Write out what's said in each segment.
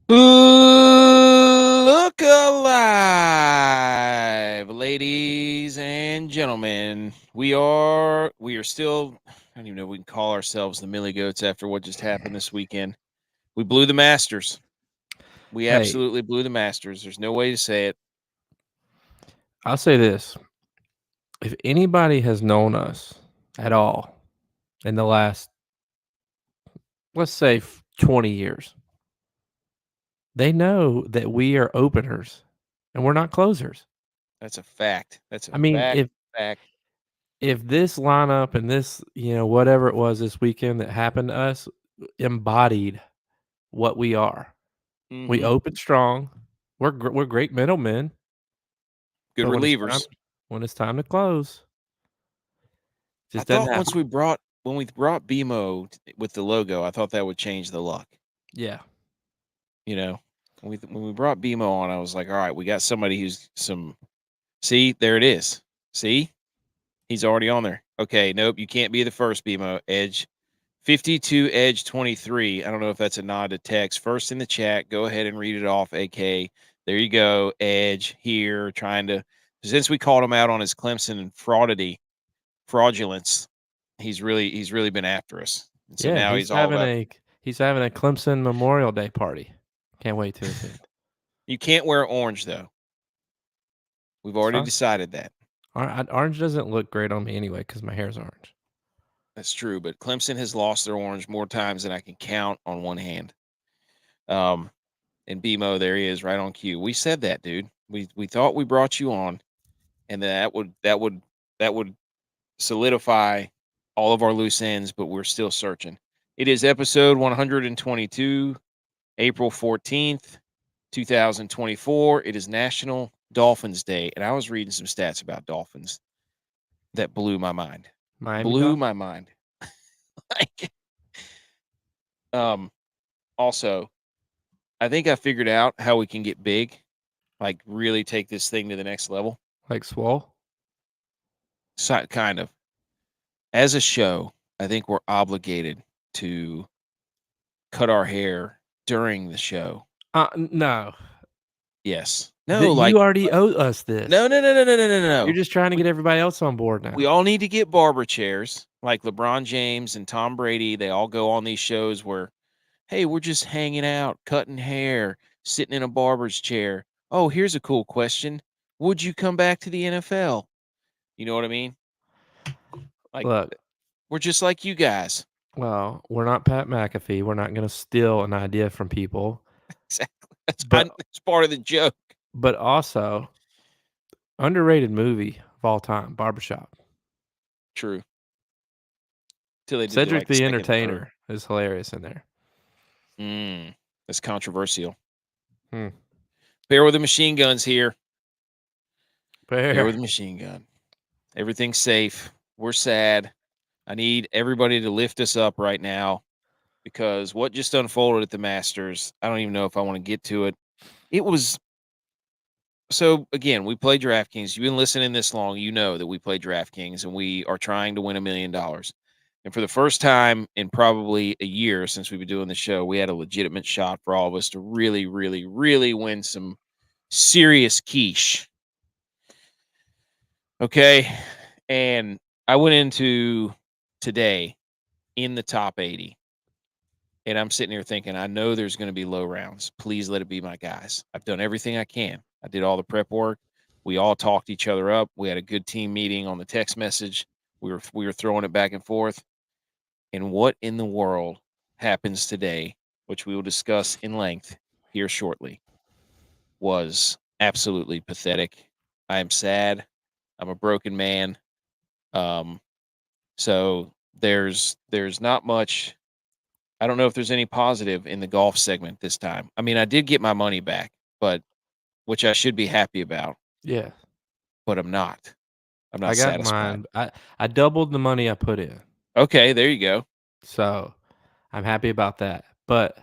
Look alive, ladies and gentlemen. We are still, I don't even know if we can call ourselves the Millie Goats after what just happened this weekend. We blew the Masters. We Hey, absolutely blew the Masters. There's no way to say it. I'll say this. If anybody has known us at all in the last, let's say 20 years, they know that we are openers and we're not closers. That's a fact. That's a I mean, fact. if Fact. if this lineup and this, whatever it was this weekend that happened to us embodied what we are. We Mm-hmm. open strong. We're great middlemen, Good but relievers. when it's time to close, I just doesn't thought happen. when we brought BMO with the logo, I thought that would change the luck. Yeah. You know, when we brought BMO on, I was like, all right, we got somebody who's some. See, there it is. See, he's already on there. Okay, nope, you can't be the first BMO Edge. 52 Edge 23. I don't know if that's a nod to text. First in the chat, go ahead and read it off. AK, there you go. Edge here, trying to. Since we called him out on his Clemson and fraudulence, he's really been after us. And so Yeah, now he's all about. he's having a Clemson Memorial Day party. Can't wait to attend. You can't wear orange though. We've It's already fine. decided that. Orange doesn't look great on me anyway because my hair's orange. That's true, but Clemson has lost their orange more times than I can count on one hand. Um, and BMO, there he is, right on cue. We said that, dude. We thought we brought you on, and that would solidify all of our loose ends, but we're still searching. It is episode 122, April 14th, 2024. It is National Dolphins Day, and I was reading some stats about dolphins that blew my mind. Miami Blew Dolphins. my mind. Like, um, also, I think I figured out how we can get big, like really take this thing to the next level. Like Swole. So, kind of. As a show, I think we're obligated to cut our hair during the show. No. Yes. That No, you already owe us this. no. You're just trying to We get everybody else on board now. we all need to get barber chairs like LeBron James and Tom Brady. They all go on these shows where, hey, we're just hanging out, cutting hair, sitting in a barber's chair. Oh, here's a cool question. Would you come back to the NFL? You know what I mean? Like, Look, we're just like you guys. well, we're not Pat McAfee. We're not going to steal an idea from people. Exactly. But That's part of the joke. also underrated movie of all time, Barbershop. True. Till they did the, Cedric like, the second, third. Entertainer is hilarious in there. That's controversial. Hmm. Bear with the machine guns here. Bear with Fair. the machine gun. Everything's safe. We're sad. I need everybody to lift us up right now because what just unfolded at the Masters, I don't even know if I want to get to it. It was so again, we play DraftKings. You've been listening this long, you know that we play DraftKings and we are trying to win $1 million. And for the first time in probably a year since we've been doing the show, we had a legitimate shot for all of us to really, really, really win some serious quiche. Okay. And I went into today in the top 80. And I'm sitting here thinking, I know there's going to be low rounds. Please let it be my guys. I've done everything I can. I did all the prep work. We all talked each other up. We had a good team meeting on the text message. We were throwing it back and forth. And what in the world happens today, which we will discuss in length here shortly, was absolutely pathetic. I am sad. I'm a broken man. Um, so there's not much. I don't know if there's any positive in the golf segment this time. I mean, I did get my money back, but which I should be happy about, Yeah. but I'm not. I'm not I got satisfied. mine. I doubled the money I put in. Okay, there you go. So I'm happy about that. But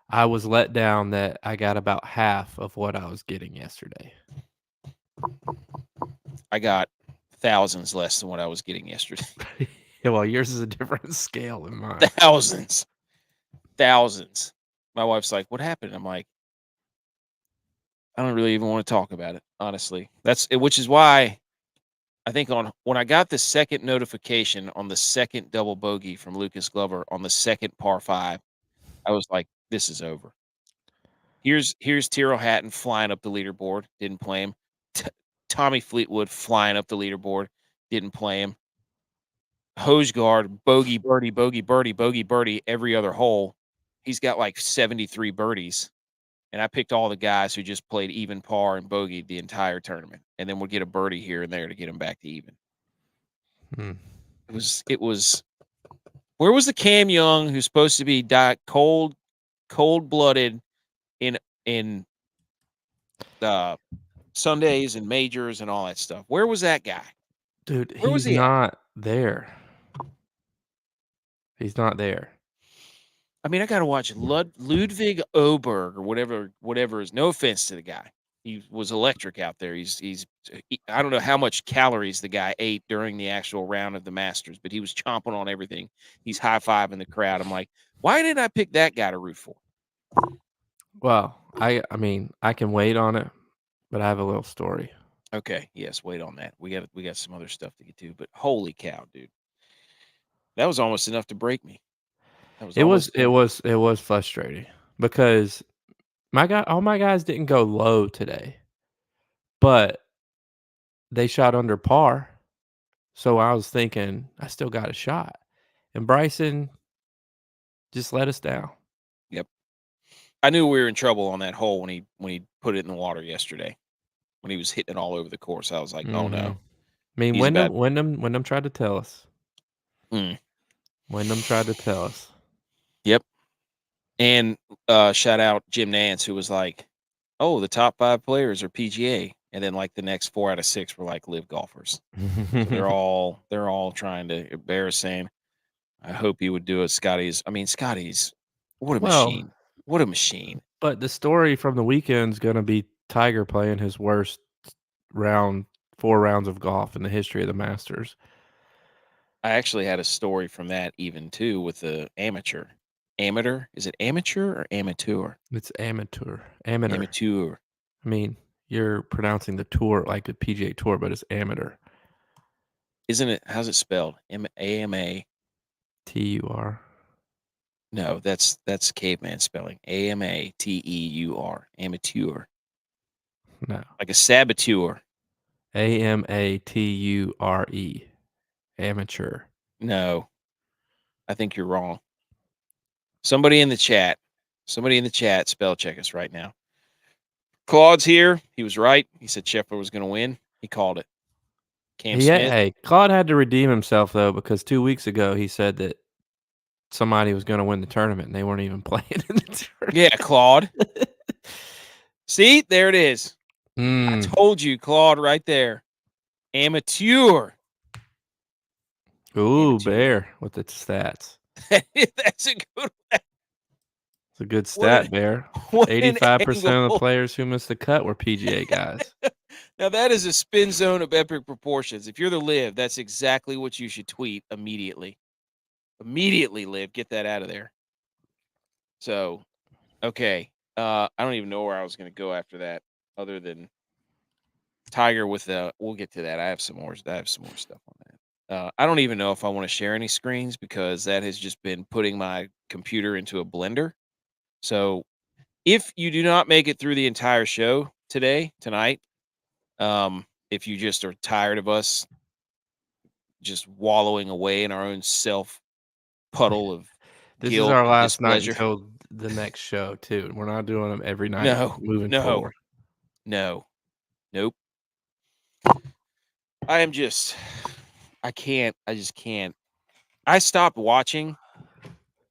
I was let down that I got about half of what I was getting yesterday. I got thousands less than what I was getting yesterday. Yeah, well, yours is a different scale than mine. Thousands. Thousands. My wife's like, "What happened?" I'm like, "I don't really even want to talk about it, honestly." Which is why I think when I got the second notification on the second double bogey from Lucas Glover on the second par 5, I was like, "This is over." Here's Tyrrell Hatton flying up the leaderboard, didn't play him. T Tommy Fleetwood flying up the leaderboard, didn't play him. Hojgaard, bogey, birdie, bogey, birdie, bogey, birdie every other hole. He's got like 73 birdies. And I picked all the guys who just played even par and bogeyed the entire tournament, and then would get a birdie here and there to get them back to even. Hmm. It was where was the Cam Young who's supposed to be cold-blooded in in Sundays and majors and all that stuff? Where was that guy? Dude, Where was he's he at? not there. He's not there. I mean, I gotta watch Ludwig Oberg or whatever is no offense to the guy. He was electric out there. I don't know how much calories the guy ate during the actual round of the Masters, but he was chomping on everything. He's high-fiving the crowd. I'm like, "Why didn't I pick that guy to root for?" Well, I mean, I can wait on it, but I have a little story. Okay, yes, wait on that. We got some other stuff to get to, but holy cow, dude. That was almost enough to break me. That was It was almost it enough. was it was frustrating because all my guys didn't go low today, but they shot under par. So I was thinking, I still got a shot. And Bryson just let us down. Yep. I knew we were in trouble on that hole when he put it in the water yesterday. When he was hitting it all over the course, I was like, "Oh Mhm. no, I mean, he's about." Wyndham tried to tell us. Mm, Wyndham tried to tell us. yep. And shout out Jim Nance, who was like, "Oh, the top 5 players are PGA," and then like the next 4 out of 6 were like live golfers. So they're all trying to embarrassing. I hope he would do it. Scotty's what a Well, machine. What a machine. but the story from the weekend's gonna be Tiger playing his worst round 4 rounds of golf in the history of the Masters. I actually had a story from that even too with the amateur. Amateur? Is it amateur or amateur? It's amateur. Amateur. Amateur. I mean, you're pronouncing the tour like the PGA Tour, but it's amateur. Isn't it? How's it spelled? AMA. TUR. No, that's caveman spelling. AMATEUR. Amateur. No. Like a saboteur. AMATURE. Amateur. No, I think you're wrong. Somebody in the chat spell check us right now. Claude's here. He was right. He said Scheffler was going to win. He called it. Cam Smith. Hey, Claude had to redeem himself though because 2 weeks ago he said that somebody was gonna win the tournament and they weren't even playing in the Yeah, Claude. tournament. See, there it is. I told you, Claude, right there. Amateur. Ooh, Amateur. Bear with the stats. That's a good one. It's a good What stat, an Bear. what an 85% of the angle. players who missed the cut were PGA guys. Now that is a spin zone of epic proportions. If you're the Liv, that's exactly what you should tweet immediately. Immediately, Liv, get that out of there. So, okay. I don't even know where I was going to go after that, other than Tiger with the. We'll get to that. I have some more stuff on that. I don't even know if I want to share any screens because that has just been putting my computer into a blender. So, if you do not make it through the entire show tonight, if you just are tired of us just wallowing away in our own self puddle of This is guilt our and last night displeasure. until the next show too. We're not doing them every night No, moving no, forward. no, nope. I am just, I just can't. I stopped watching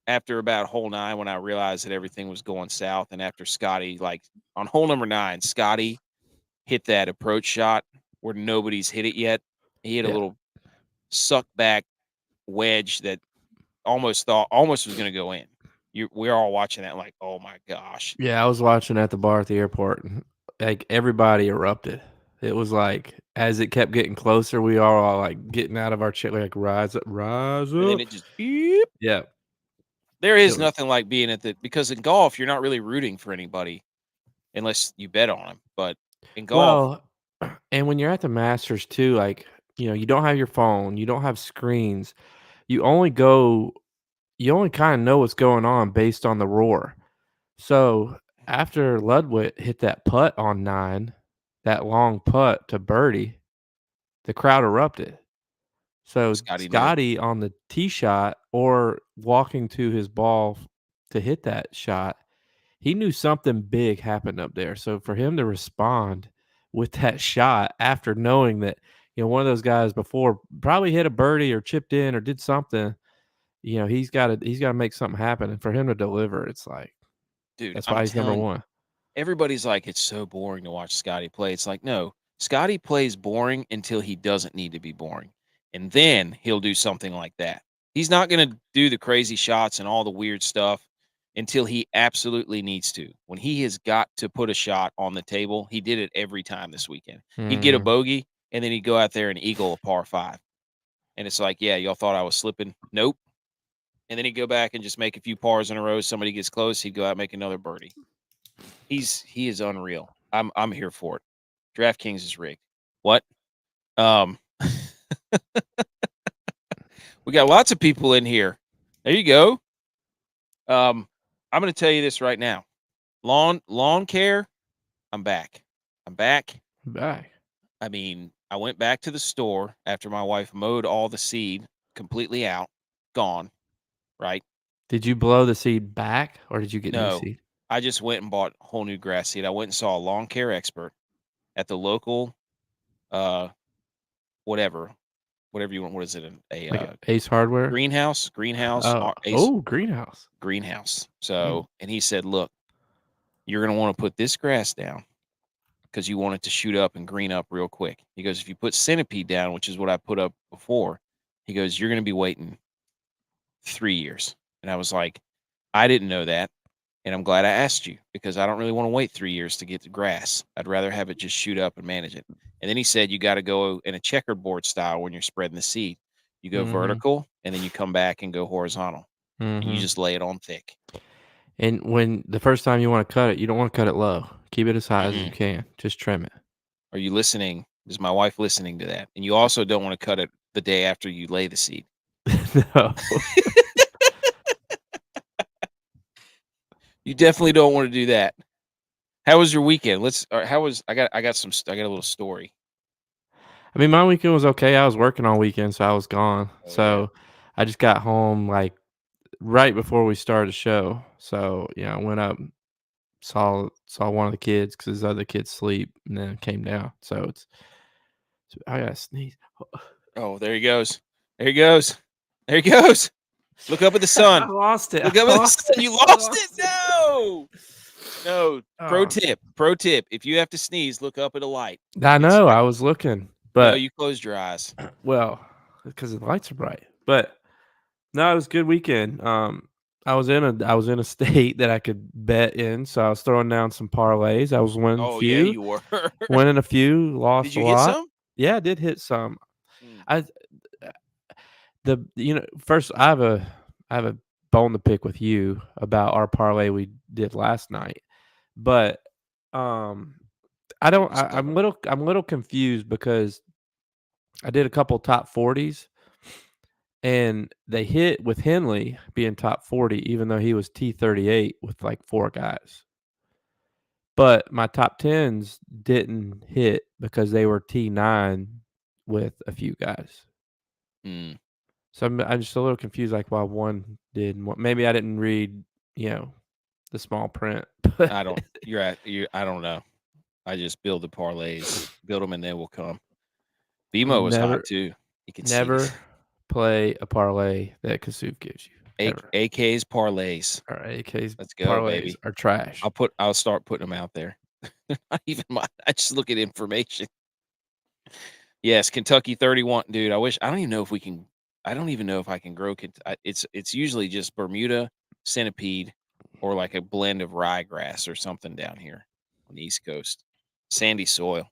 after about hole 9 when I realized that everything was going south. And after Scotty, like on hole number 9, Scotty hit that approach shot where nobody's hit it yet. He hit a Yeah. little suck back wedge that almost was going to go in. We're all watching that like, oh my gosh. Yeah, I was watching at the bar at the airport and like everybody erupted. It was like as it kept getting closer, we all like getting out of our chair, like rise up, rise And then up. it just beep. Yeah. There is It nothing like being at the because in golf you're not really rooting for anybody unless you bet on them. But in golf, Well, and when you're at the Masters too, like, you don't have your phone, you don't have screens. You only go you only kinda know what's going on based on the roar. So, after Ludwig hit that putt on 9, that long putt to birdie, the crowd erupted. So, Scotty knew. Scotty on the tee shot or walking to his ball to hit that shot, he knew something big happened up there. So, for him to respond with that shot after knowing that, one of those guys before probably hit a birdie or chipped in or did something, he's gotta make something happen, and for him to deliver, it's like, Dude, that's I'm why he's number telling you. 1. Everybody's like, it's so boring to watch Scotty play. It's like, no, Scotty plays boring until he doesn't need to be boring. And then he'll do something like that. He's not going to do the crazy shots and all the weird stuff until he absolutely needs to. When he has got to put a shot on the table, he did it every time this weekend. He'd get a Mhm. bogey and then he'd go out there and eagle a par five. And it's like, yeah, y'all thought I was slipping. Nope. And then he'd go back and just make a few pars in a row. Somebody gets close, he'd go out and make another birdie. He is unreal. I'm here for it. DraftKings is rigged. What? Um, we got lots of people in here. There you go. I'm going to tell you this right now. Lawn care. I'm back. I'm back. Back. I mean, I went back to the store after my wife mowed all the seed completely out, gone. Right? Did you blow the seed back, or did you get new No, seed? I just went and bought whole new grass seed. I went and saw a lawn care expert at the local, uh, whatever, whatever you want. What is it? Like Ace Hardware? greenhouse, Ace Oh, greenhouse. greenhouse. Mm. So, and he said, look, you're going to want to put this grass down because you want it to shoot up and green up real quick. He goes, if you put centipede down, which is what I put up before, he goes, you're going to be waiting 3 years. And I was like, I didn't know that. And I'm glad I asked you because I don't really want to wait 3 years to get the grass. I'd rather have it just shoot up and manage it. And then he said, you got to go in a checkerboard style when you're spreading the seed. You go Mhm. vertical and then you come back and go horizontal and you Mhm. just lay it on thick. And when the first time you wanna cut it, you don't wanna cut it low. Keep it as high as you Mm-mm. can. Just trim it. Are you listening? Is my wife listening to that? And you also don't want to cut it the day after you lay the seed. No. You definitely don't want to do that. How was your weekend? How was I got a little story. I mean, my weekend was okay. I was working all weekend, so I was gone. Oh yeah. So, I just got home, like, right before we started the show. So, I went up, saw one of the kids because his other kids sleep, and then came down. So, I gotta sneeze. Oh, there he goes. There he goes. There he goes. Look up at the I sun. lost it. Look I up at the lost sun. it. You I lost it. lost it. No. No. Pro Oh, tip. Pro tip. If you have to sneeze, look up at a light. I It's know. I was looking, no, but you closed your eyes. well, because the lights are bright. But no, it was a good weekend. I was in a state that I could bet in, so I was throwing down some parlays. I was Oh yeah, you were. winning a few, Did lost a you hit lot. some? Yeah, I did hit some. Mm. I first I have a bone to pick with you about our parlay we did last night, but um, I It don't. was I'm little confused because I did a couple top 40s and they hit with Henley being top 40, even though he was T38 with like 4 guys. But my top 10s didn't hit because they were T9 with a few guys. mm. So I'm just a little confused, like why one did and what. Maybe I didn't read, the small print. But I don't. You're at. You. I don't know. I just build the parlays, build them, and they will come. BMO was hot never, too. You can see never this. play a parlay that Kasuf gives you ever. AK's parlays. Our AK's Let's go, parlays baby. are trash. I'll start putting them out there. Not even mine. I just look at information. Yes, Kentucky 31, dude. I don't even know if we can. I don't even know if I can grow. It's usually just Bermuda centipede, or like a blend of ryegrass or something down here on the East Coast. Sandy soil.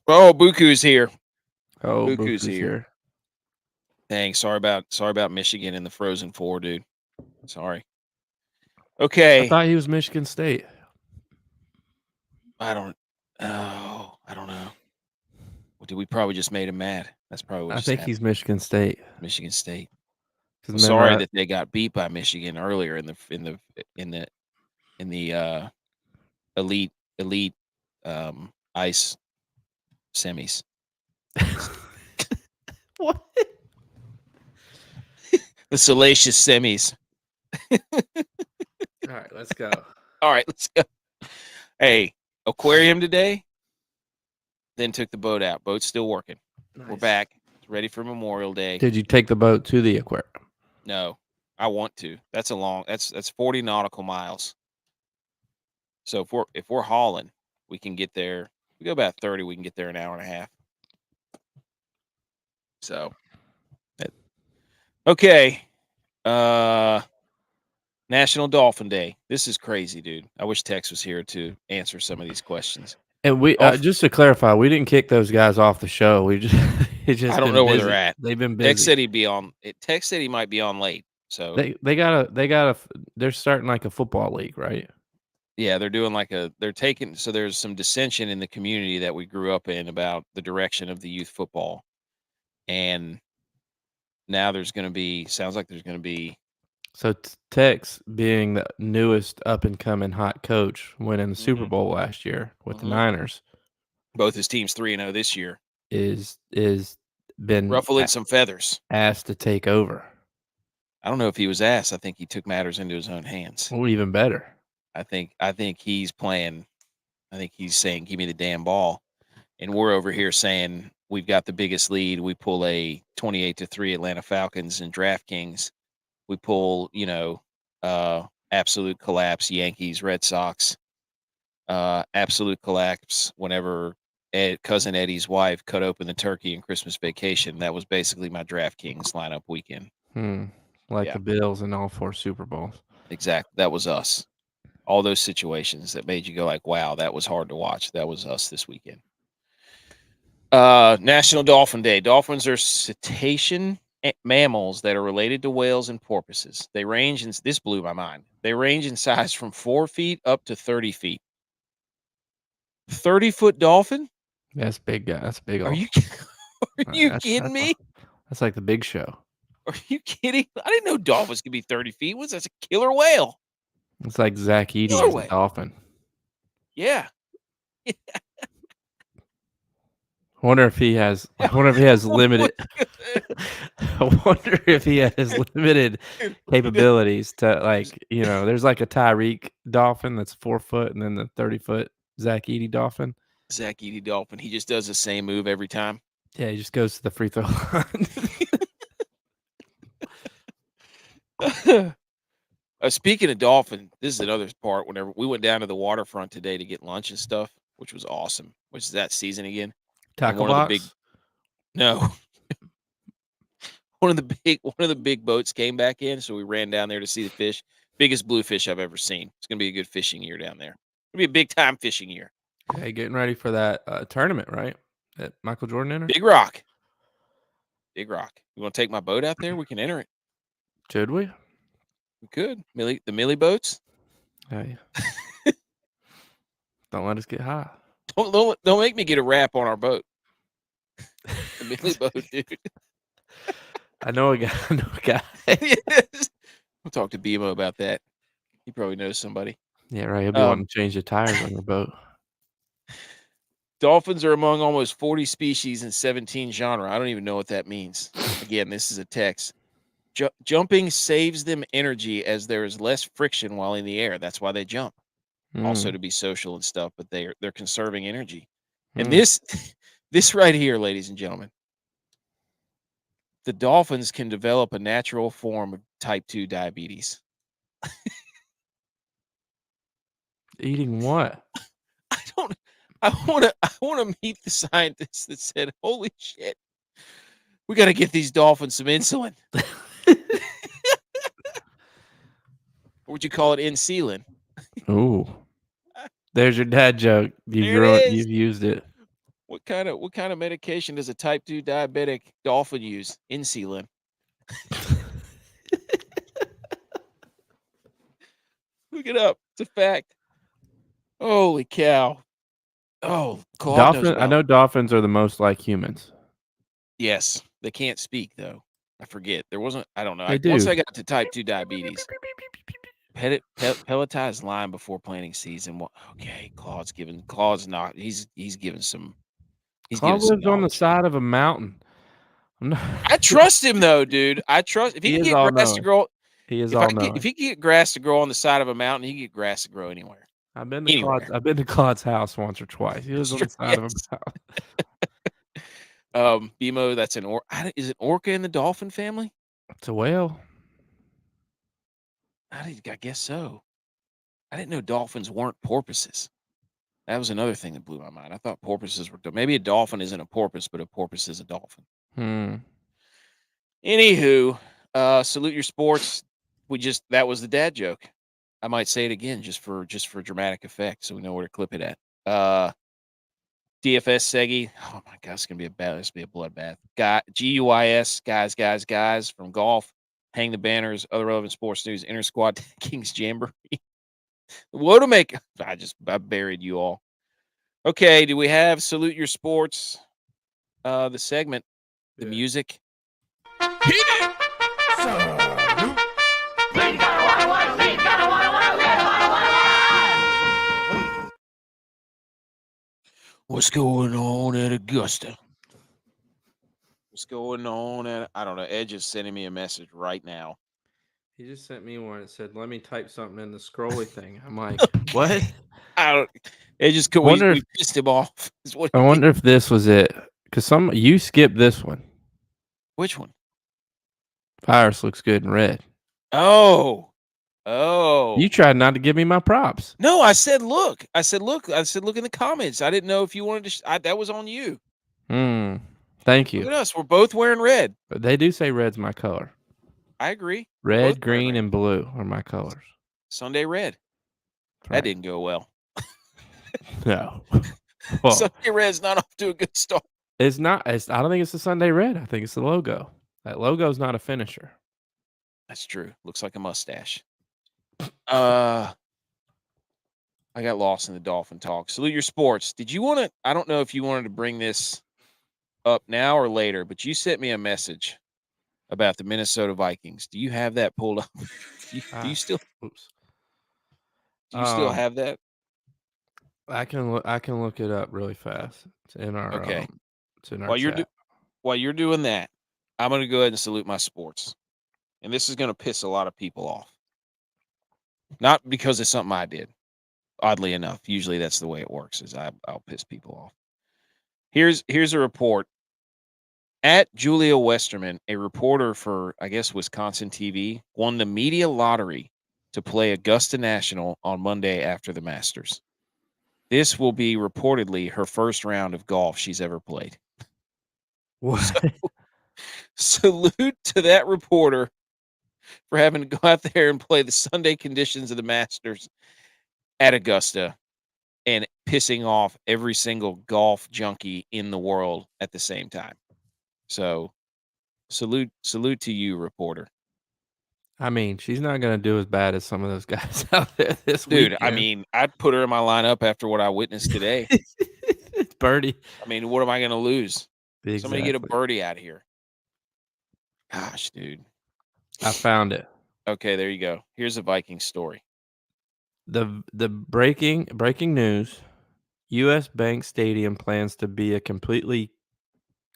Oh, Buku's here. Oh, Buku's Buku's here. here. Dang, sorry about Michigan in the Frozen Four, dude. Sorry. Okay. I thought he was Michigan State. I don't. Oh, I don't know. Well, dude, we probably just made him mad. That's probably what I just think happened. he's Michigan State. Michigan State. 'Cause Well, sorry remember, that they got beat by Michigan earlier in the elite ice semis. what? The salacious semis. All right, let's go. All right, let's go. Hey, aquarium today. Then took the boat out. Boat's still working. Nice. We're back. Ready for Memorial Day. Did you take the boat to the aquarium? No, I want to. That's that's 40 nautical miles. So if we're hauling, we can get there. We go about 30, we can get there an hour and a half. So okay. National Dolphin Day. This is crazy, dude. I wish Tex was here to answer some of these questions. And we just to clarify, we didn't kick those guys off the show. We just it's just I don't been know busy. where they're at. They've been busy. Tex said he'd be on. Tex said he might be on late. So they're starting like a football league, right? yeah, they're doing they're taking. So there's some dissension in the community that we grew up in about the direction of the youth football, and now sounds like there's going to be. So Tex, being the newest up and coming hot coach, went in the Super Bowl last year with the Niners. Both his teams 3-0 this year. Is been Ruffling some feathers. Asked to take over. I don't know if he was asked. I think he took matters into his own hands. Well, even better. I think he's playing. I think he's saying, "Give me the damn ball," and we're over here saying we've got the biggest lead. We pull a 28-3 Atlanta Falcons in DraftKings. We pull, absolute collapse Yankees, Red Sox. Absolute collapse whenever cousin Eddie's wife cut open the turkey in Christmas Vacation. That was basically my DraftKings lineup weekend. Like the Bills in all 4 Super Bowls. Exactly. That was us. All those situations that made you go like, wow, that was hard to watch. That was us this weekend. National Dolphin Day. Dolphins are cetacean mammals that are related to whales and porpoises. They range in, this blew my mind. They range in size from 4 feet up to 30 feet. 30-foot dolphin? That's big guy. That's big. Are you kidding me? That's like the Big Show. Are you kidding? I didn't know dolphins could be 30 feet. What's that? A killer whale? It's like Zach Edey as a dolphin. Yeah. I wonder if he has limited. I wonder if he has limited capabilities to there's like a Tyreek dolphin that's 4 foot, and then the 30-foot Zach Edey dolphin. Zach Edey dolphin. He just does the same move every time. Yeah, he just goes to the free throw line. Speaking of dolphin, this is another part. Whenever we went down to the waterfront today to get lunch and stuff, which was awesome. Which is that season again? Tackle box? No. One of the big boats came back in, so we ran down there to see the fish. Biggest bluefish I've ever seen. It's gonna be a good fishing year down there. It'll be a big time fishing year. Hey, getting ready for that tournament, right? That Michael Jordan entered? Big Rock. Big Rock. You want to take my boat out there? We can enter it. Should we? We could. The Millie boats. Hey. Don't let us get high. Don't make me get a wrap on our boat. The Millie boat, dude. I know a guy. Yes. We'll talk to BMO about that. He probably knows somebody. Yeah, right. He'll be wanting to change the tires on your boat. Dolphins are among almost 40 species and 17 genre. I don't even know what that means. Again, this is a text. Jumping saves them energy as there is less friction while in the air. That's why they jump. Also to be social and stuff, but they're conserving energy. And this right here, ladies and gentlemen, the dolphins can develop a natural form of type 2 diabetes. Eating what? I want to meet the scientist that said, "Holy shit, we got to get these dolphins some insulin." What would you call it? Insulin. Ooh, there's your dad joke. You've used it. What kind of medication does a type 2 diabetic dolphin use? Insulin. Look it up. It's a fact. Holy cow. Oh, Claude knows Dolphin. I about. know dolphins are the most like humans. Yes, they can't speak though. I forget. There wasn't. I don't know. They Once do. I got to type 2 diabetes, Pelletized lime before planting season. Okay, Claude's not. He's giving some. He's giving Claude some lives on the knowledge here. side of a mountain. I'm not, I trust him though, dude. I trust if he he can is get all grass to knowing. grow. He is all knowing. If he can get grass to grow on the side of a mountain, he can get grass to grow anywhere. I've been to Anywhere. Claude's house once or twice. He lives on the side of a Yes. mountain. BMO, that's an is it orca in the dolphin family? It's a whale. I guess so. I didn't know dolphins weren't porpoises. That was another thing that blew my mind. I thought porpoises were maybe a dolphin isn't a porpoise, but a porpoise is a dolphin. Anywho, salute your sports. That was the dad joke. I might say it again just for dramatic effect, so we know where to clip it at. DFS Segi. Oh my god, it's gonna be a bloodbath. GUYS, guys from golf. Hang the banners, other relevant sports news, inter squad Kings Jamboree. What to make? I buried you all. Okay, do we have salute your sports? The segment, the music. Hit it. What's going on at Augusta? What's going on at? I don't know. Edge is sending me a message right now. He just sent me one. It said, "Let me type something in the scrolly thing." I'm like, "What?" I don't. It just we pissed him off. Is what I wonder if this was it, because you skipped this one. Which one? Virus looks good in red. Oh, You tried not to give me my props. No, I said look. I said look in the comments. I didn't know if you wanted to. That was on you. Thank you. Look at us. We're both wearing red. But they do say red's my color. I agree. Red, green, and blue are my colors. Sunday red. Right. That didn't go well. No. Well, Sunday red's not off to a good start. It's not. I don't think it's the Sunday red. I think it's the logo. That logo's not a finisher. That's true. Looks like a mustache. I got lost in the Dolphin talk. Salute your sports. Did you want to? I don't know if you wanted to bring this up now or later, but you sent me a message about the Minnesota Vikings. Do you have that pulled up? Do you still? Oops. Do you still have that? I can look it up really fast. It's in our okay. It's in our chat. While you're doing that, I'm going to go ahead and salute my sports, and this is going to piss a lot of people off. Not because it's something I did. Oddly enough, usually that's the way it works. Is I'll piss people off. Here's a report. At Julia Westerman, a reporter for, I guess, Wisconsin TV, won the media lottery to play Augusta National on Monday after the Masters. This will be reportedly her first round of golf she's ever played. What? So, salute to that reporter for having to go out there and play the Sunday conditions of the Masters at Augusta and pissing off every single golf junkie in the world at the same time. So, salute to you, reporter. I mean, she's not going to do as bad as some of those guys out there this Dude, weekend. I mean, I'd put her in my lineup after what I witnessed today. Birdie. I mean, what am I going to lose? Exactly. Somebody get a birdie out of here. Gosh, dude. I found it. Okay, there you go. Here's a Viking story. The breaking news: U.S. Bank Stadium plans to be a completely,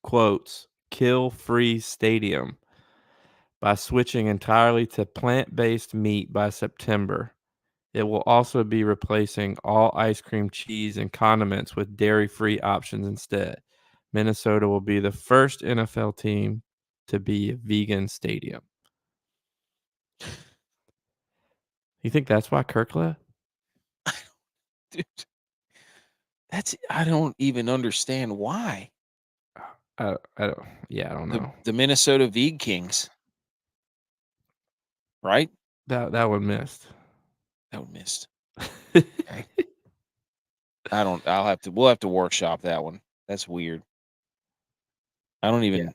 quotes, kill-free stadium by switching entirely to plant-based meat by September. It will also be replacing all ice cream, cheese, and condiments with dairy-free options instead. Minnesota will be the first NFL team to be a vegan stadium. You think that's why Kirk left? Dude, I don't even understand why. I don't. Yeah, I don't know. The Minnesota Veg Kings, right? That one missed. That one missed. Okay. We'll have to workshop that one. That's weird. I don't even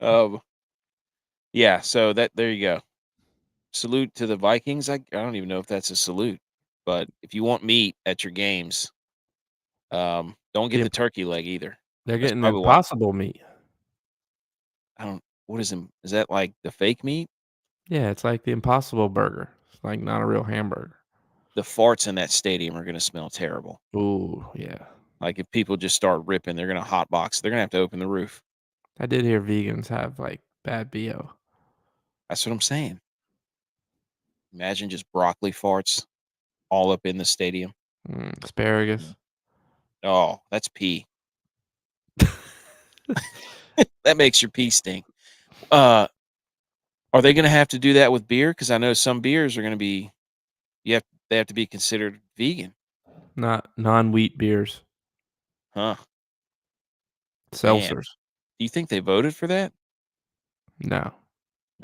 Um, yeah, so there you go. Salute to the Vikings. I don't even know if that's a salute, but if you want meat at your games, don't get The the turkey leg either. They're That's getting the probably why impossible meat. I don't. What is that like the fake meat? Yeah, it's like the Impossible Burger. It's like not a real hamburger. The farts in that stadium are gonna smell terrible. Ooh, yeah. Like if people just start ripping, they're gonna hotbox. They're gonna have to open the roof. I did hear vegans have, like, bad BO. That's what I'm saying. Imagine just broccoli farts all up in the stadium. Asparagus. Mm. Oh, that's pee. That makes your pee stink. Uh, are they gonna have to do that with beer? Because I know some beers are gonna be they have to be considered vegan, Not non-wheat beers. huh? Man, Seltzers. do you think they voted for that? No.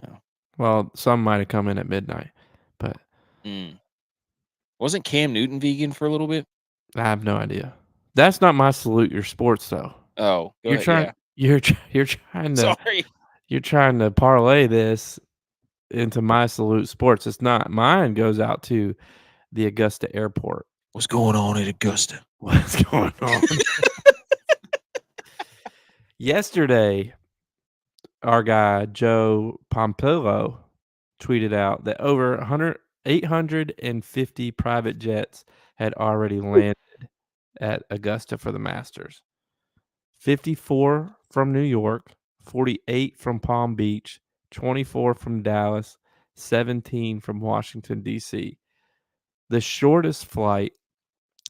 No. Well, some might have come in at midnight, but Mm. Wasn't Cam Newton vegan for a little bit? I have no idea. That's not my salute your sports, though. Oh, go You're ahead. trying Yeah. you're tr you're trying to Sorry. you're trying to parlay this into my salute sports. It's not. Mine goes out to the Augusta airport. What's going on at Augusta? What's going on? Yesterday, our guy, Joe Pompillo, tweeted out that over 850 private jets had already landed at Augusta for the Masters. 54 from New York, 48 from Palm Beach, 24 from Dallas, 17 from Washington, D.C. The shortest flight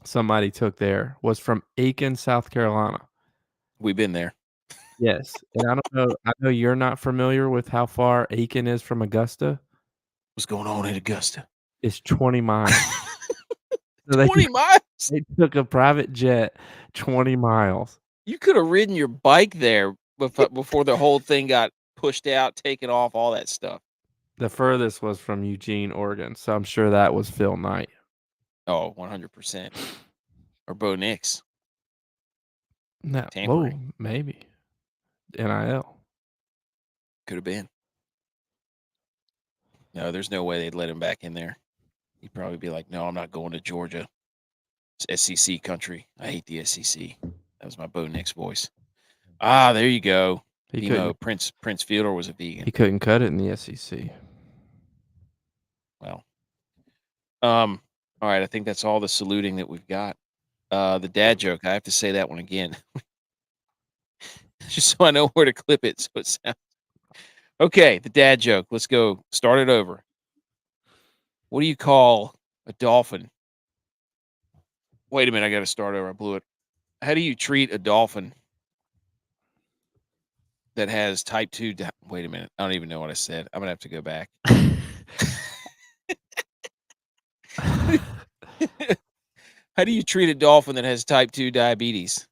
somebody took there was from Aiken, South Carolina. We've been there. Yes, and I know you're not familiar with how far Aiken is from Augusta. What's going on at Augusta? It's 20 miles. So 20 miles? they took a private jet 20 miles. You could have ridden your bike there before the whole thing got pushed out, taken off, all that stuff. The furthest was from Eugene, Oregon, so I'm sure that was Phil Knight. Oh, 100%. Or Bo Nix No, whoa, tampering. maybe. NIL. Could have been. No, there's no way they'd let him back in there. He'd probably be like, "No, I'm not going to Georgia. It's SEC country. I hate the SEC." That was my Bo Nix voice. Ah, there you go. He BMO couldn't Prince Fielder was a vegan. he couldn't cut it in the SEC. Well, all right. I think that's all the saluting that we've got. The dad joke. I have to say that one again, just so I know where to clip it. So it sounds okay. The dad joke. Let's go. Start it over. What do you call a dolphin? Wait a minute. I got to start over. I blew it. How do you treat a dolphin that has type 2 wait a minute. I don't even know what I said. I'm gonna have to go back. How do you treat a dolphin that has type 2 diabetes?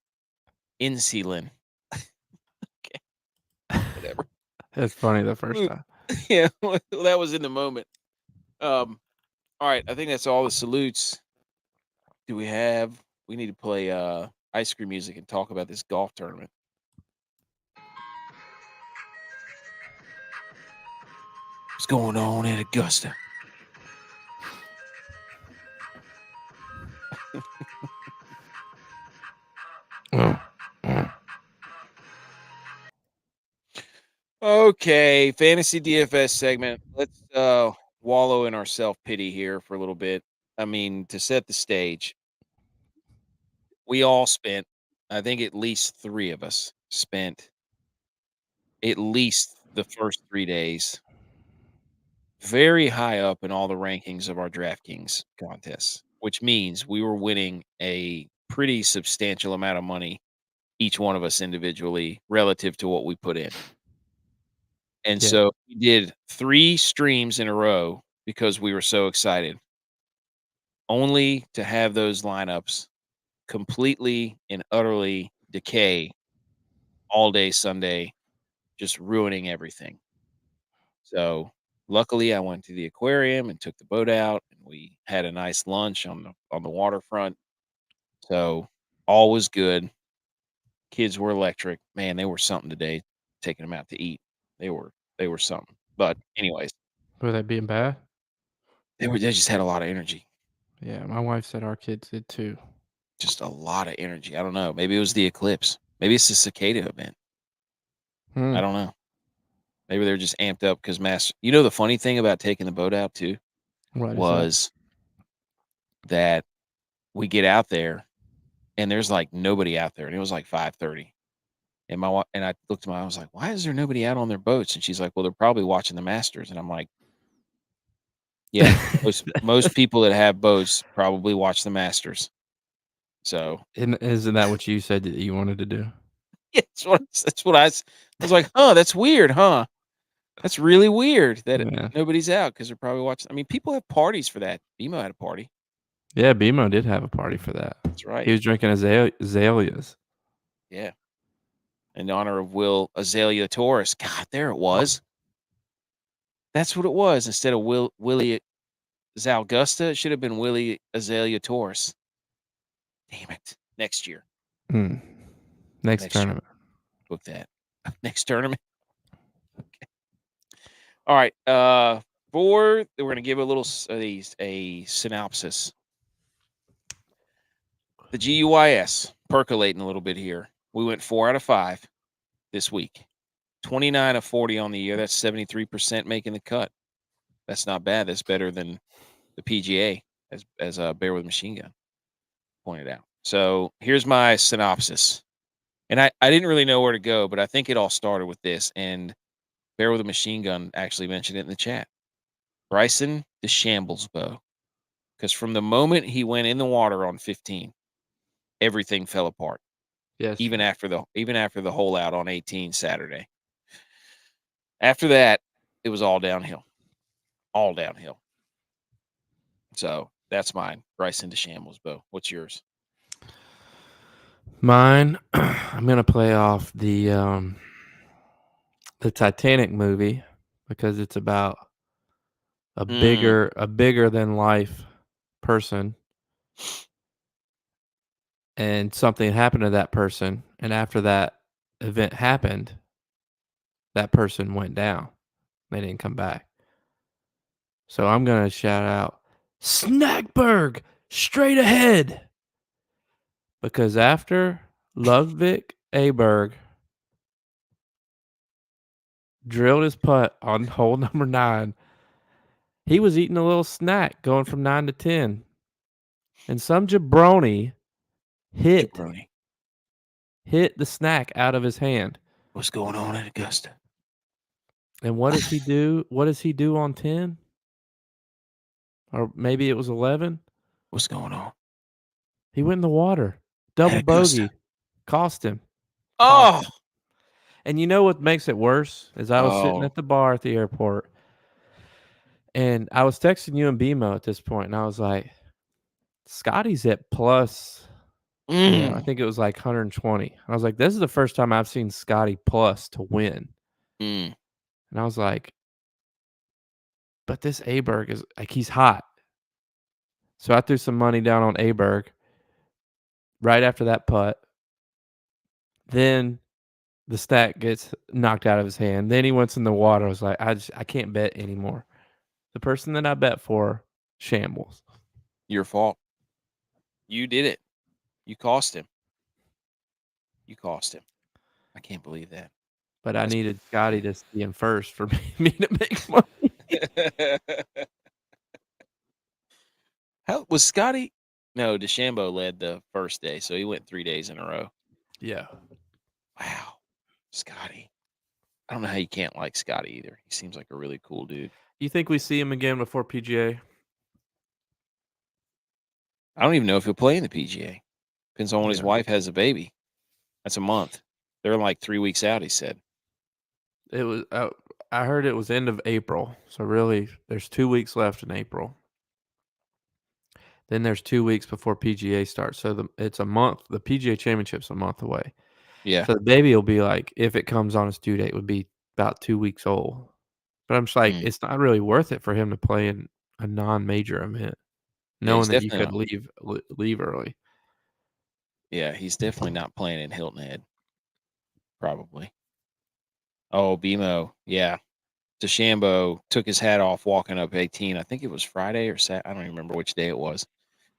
Insulin. Okay, whatever. It's funny the first Ooh, time. yeah, well, that was in the moment. All right, I think that's all the salutes. Do we need to play ice cream music and talk about this golf tournament. What's going on at Augusta? Mm, mm. Okay, fantasy DFS segment. Let's wallow in our self-pity here for a little bit. I mean, to set the stage, we all spent, I think at least 3 of us spent at least the first 3 days very high up in all the rankings of our DraftKings contests, which means we were winning a pretty substantial amount of money, each one of us individually, relative to what we put in. And Yeah. so we did 3 streams in a row because we were so excited, only to have those lineups completely and utterly decay all day Sunday, just ruining everything. So, luckily, I went to the aquarium and took the boat out, and we had a nice lunch on the waterfront. So, all was good. Kids were electric. Man, they were something today. taking them out to eat. They were something. But anyways, Were they being bad? they just had a lot of energy. Yeah, my wife said our kids did too. Just a lot of energy. I don't know. Maybe it was the eclipse. Maybe it's the cicada event. I Hmm. don't know. Maybe they're just amped up because the funny thing about taking the boat out too What is that? was that we get out there and there's like nobody out there, and it was like 5:30. And I looked at I was like, why is there nobody out on their boats? And she's like, well, they're probably watching the Masters. And I'm like, yeah, most people that have boats probably watch the Masters. So And isn't that what you said that you wanted to do? yeah, I was like, huh, that's weird, huh? That's really weird that Yeah. nobody's out because they're probably watching. I mean, people have parties for that. BMO had a party. Yeah, BMO did have a party for that. That's right. He was drinking azaleas. Yeah. In honor of Will Azalea Torres. God, there it was. That's what it was. Instead of Willie Zalgusta, it should have been Willie Azalea Torres. Damn it. Next year. Mm. Next Next year. tournament. Book that. Next tournament. All right. We're gonna give a little a synopsis. The GUYS percolating a little bit here. We went 4 out of 5 this week. 29 of 40 on the year. That's 73% making the cut. That's not bad. That's better than the PGA, as Bear with Machine Gun pointed out. So here's my synopsis. And I didn't really know where to go, but I think it all started with this. And Bear with a Machine Gun actually mentioned it in the chat. Bryson DeChambeau. Because from the moment he went in the water on 15, everything fell apart. Yes. Even after the hole out on 18 Saturday. After that, it was all downhill. All downhill. So that's mine. Bryson DeChambeau. What's yours? Mine, I'm gonna play off the Titanic movie because it's about a Mm, bigger than life person, and something happened to that person, and after that event happened, that person went down. They didn't come back. So I'm gonna shout out Snackberg straight ahead because after Ludwig Aberg drilled his putt on hole number 9, he was eating a little snack going from 9 to 10. And some jabroni hit jabroni. the snack out of his hand. What's going on at Augusta? And what does he do? What does he do on 10? Or maybe it was 11? What's going on He went in the water. at Double Augusta? bogey. Cost him. Cost Oh, him. And you know what makes it worse? Is I was sitting oh, at the bar at the airport, and I was texting you and BMO at this point, and I was like, Scotty's at plus, I mm, think it was like 120. I was like, this is the first time I've seen Scotty plus to win. mm. And I was like, but this Aberg is like, he's hot. So I threw some money down on Aberg right after that putt. Then the stack gets knocked out of his hand. Then he went in the water. I was like, I can't bet anymore. The person that I bet for shambles. Your fault. You did it. You cost him. You cost him. I can't believe that. But I That's needed Scotty to see him first for me to make money. How was Scotty? No, DeChambeau led the first day, so he went 3 days in a row. Yeah. Wow, Scotty. I don't know how you can't like Scotty either. He seems like a really cool dude. You think we see him again before PGA? I don't even know if he'll play in the PGA. Depends on when his Yeah. wife has a baby. That's a month. They're like 3 weeks out, he said. It was I heard it was end of April. So really there's 2 weeks left in April. Then there's 2 weeks before PGA starts. So it's a month. The PGA Championship's a month away. Yeah. So the baby will be like, if it comes on its due date, would be about 2 weeks old. But I'm just like, Mm. it's not really worth it for him to play in a non-major event, Yeah, he's knowing that you definitely could not. leave early. Yeah, he's definitely not playing in Hilton Head. Probably. Oh, BMO. Yeah. DeChambeau took his hat off walking up 18. I think it was Friday or Saturday. I don't even remember which day it was.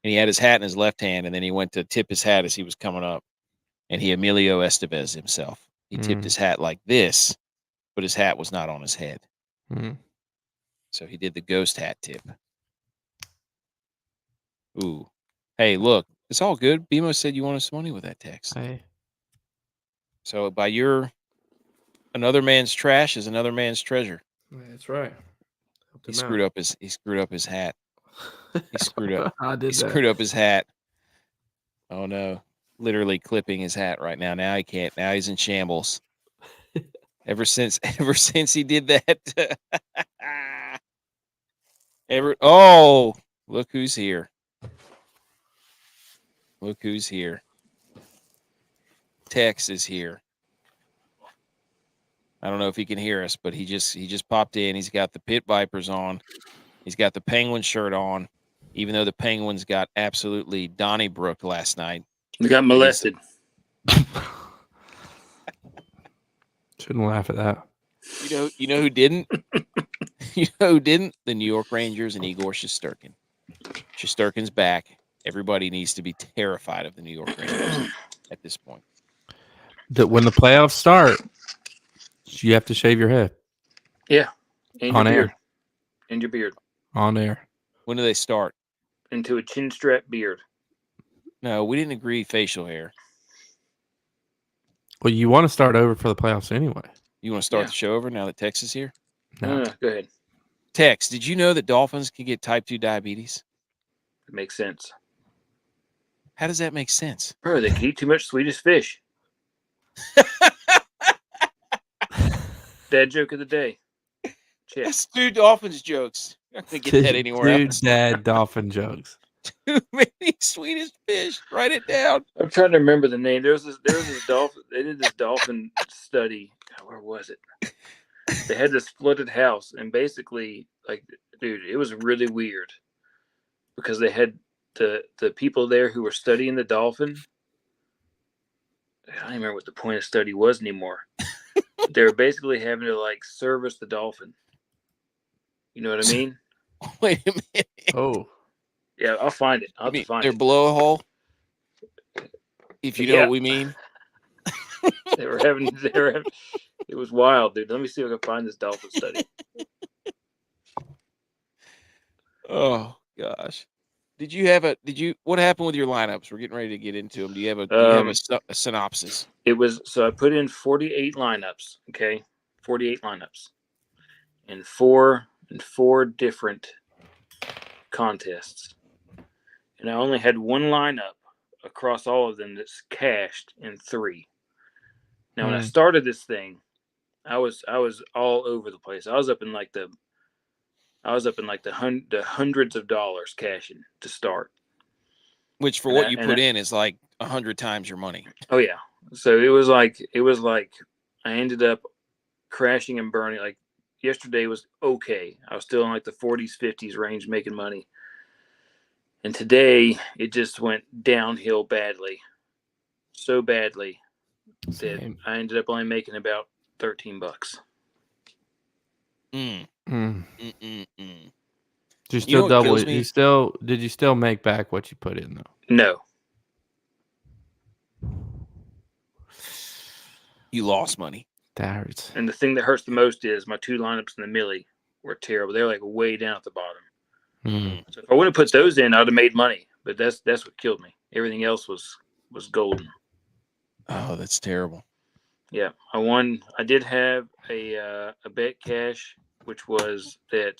And he had his hat in his left hand, and then he went to tip his hat as he was coming up. And he Emilio Estevez himself. He tipped his hat like this, but his hat was not on his head. So he did the ghost hat tip. Ooh. Hey, look, it's all good. BMO said you wanted some money with that text. Hey. So by your another man's trash is another man's treasure. That's right. He screwed up his hat. He screwed up. I did He screwed up his hat. Oh no. Literally clipping his hat right now. Now he can't. Now he's in shambles. Ever since he did that. Oh, look who's here. Look who's here. Tex is here. I don't know if he can hear us, but he just popped in. He's got the Pit Vipers on. He's got the Penguin shirt on, even though the Penguins got absolutely Donnybrook last night. They got molested. Shouldn't laugh at that. You know who didn't? You know who didn't? The New York Rangers and Igor Shesterkin. Shesterkin's back. Everybody needs to be terrified of the New York Rangers at this point. When the playoffs start, you have to shave your head. Yeah. And on your beard. air. And your beard. On air. When do they start? Into a chin strap beard. No, we didn't agree facial hair. Well, you want to start over for the playoffs anyway. You want to start the show over now that Tex is here? No. Go ahead. Tex, did you know that dolphins can get type 2 diabetes? It makes sense. How does that make sense? Bro, they can eat too much Swedish fish. Dad joke of the day. Check. That's two dolphins jokes. You're not going to get that anywhere else. Dad dolphin jokes. Too many Swedish fish. Write it down. I'm trying to remember the name. There was this dolphin. They did this dolphin study. Where was it? They had this flooded house, and basically, like, dude, it was really weird because they had the people there who were studying the dolphin. I don't even remember what the point of study was anymore. They were basically having to like service the dolphin. You know what I mean? Wait a minute. Oh. Yeah, I'll find it. I'll find their it. blowhole. If you know what we mean. They were having. It was wild, dude. Let me see if I can find this dolphin study. Oh gosh. What happened with your lineups? We're getting ready to get into them. Do you have a synopsis? It was, so I put in 48 lineups. Okay. 48 lineups in four different contests. And I only had one lineup across all of them that's cashed in 3. Now, when I started this thing, I was all over the place. I was up in like the hundreds of dollars cashing to start. Which for what you put in is like 100 times your money. Oh yeah. So it was like I ended up crashing and burning. Like yesterday was okay. I was still in like the 40s, 50s range making money. And today it just went downhill badly. So badly that I ended up only making about $13. Did you still double it? Did you still make back what you put in though? No. You lost money. That hurts. And the thing that hurts the most is my 2 lineups in the millie were terrible. They're like way down at the bottom. So if I wouldn't have put those in, I'd have made money. But that's what killed me. Everything else was golden. Oh, that's terrible. Yeah, I won. I did have a bet cash, which was that.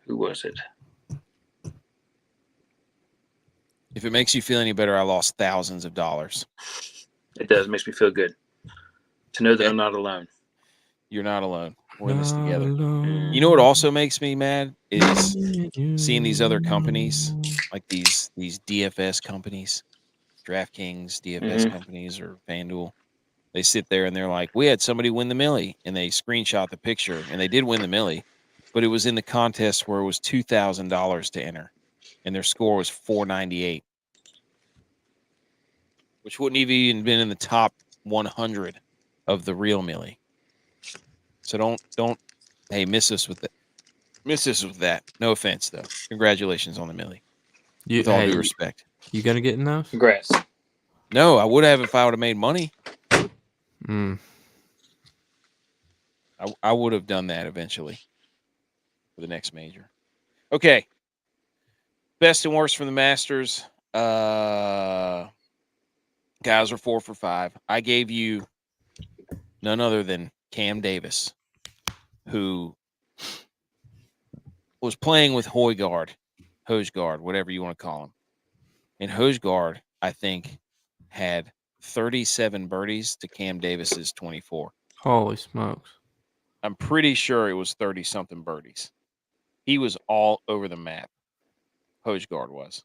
Who was it? If it makes you feel any better, I lost thousands of dollars. It does. It makes me feel good to know that I'm not alone. You're not alone. We're in this together. You know what also makes me mad is seeing these other companies, like these DFS companies, DraftKings DFS companies, or FanDuel. They sit there and they're like, we had somebody win the millie, and they screenshot the picture, and they did win the millie, but it was in the contest where it was $2,000 to enter, and their score was 498. which wouldn't have even been in the top 100 of the real Millie. So don't hey, miss us with that. No offense though. Congratulations on the Millie. With all due respect. You gonna get in those? Congrats. No, I would have if I would have made money. I would have done that eventually for the next major. Okay. Best and worst from the Masters. Guys are 4 for 5. I gave you none other than Cam Davis, who was playing with Hojgaard, whatever you want to call him. And Hojgaard, I think, had 37 birdies to Cam Davis's 24. Holy smokes. I'm pretty sure it was 30-something birdies. He was all over the map. Hojgaard was.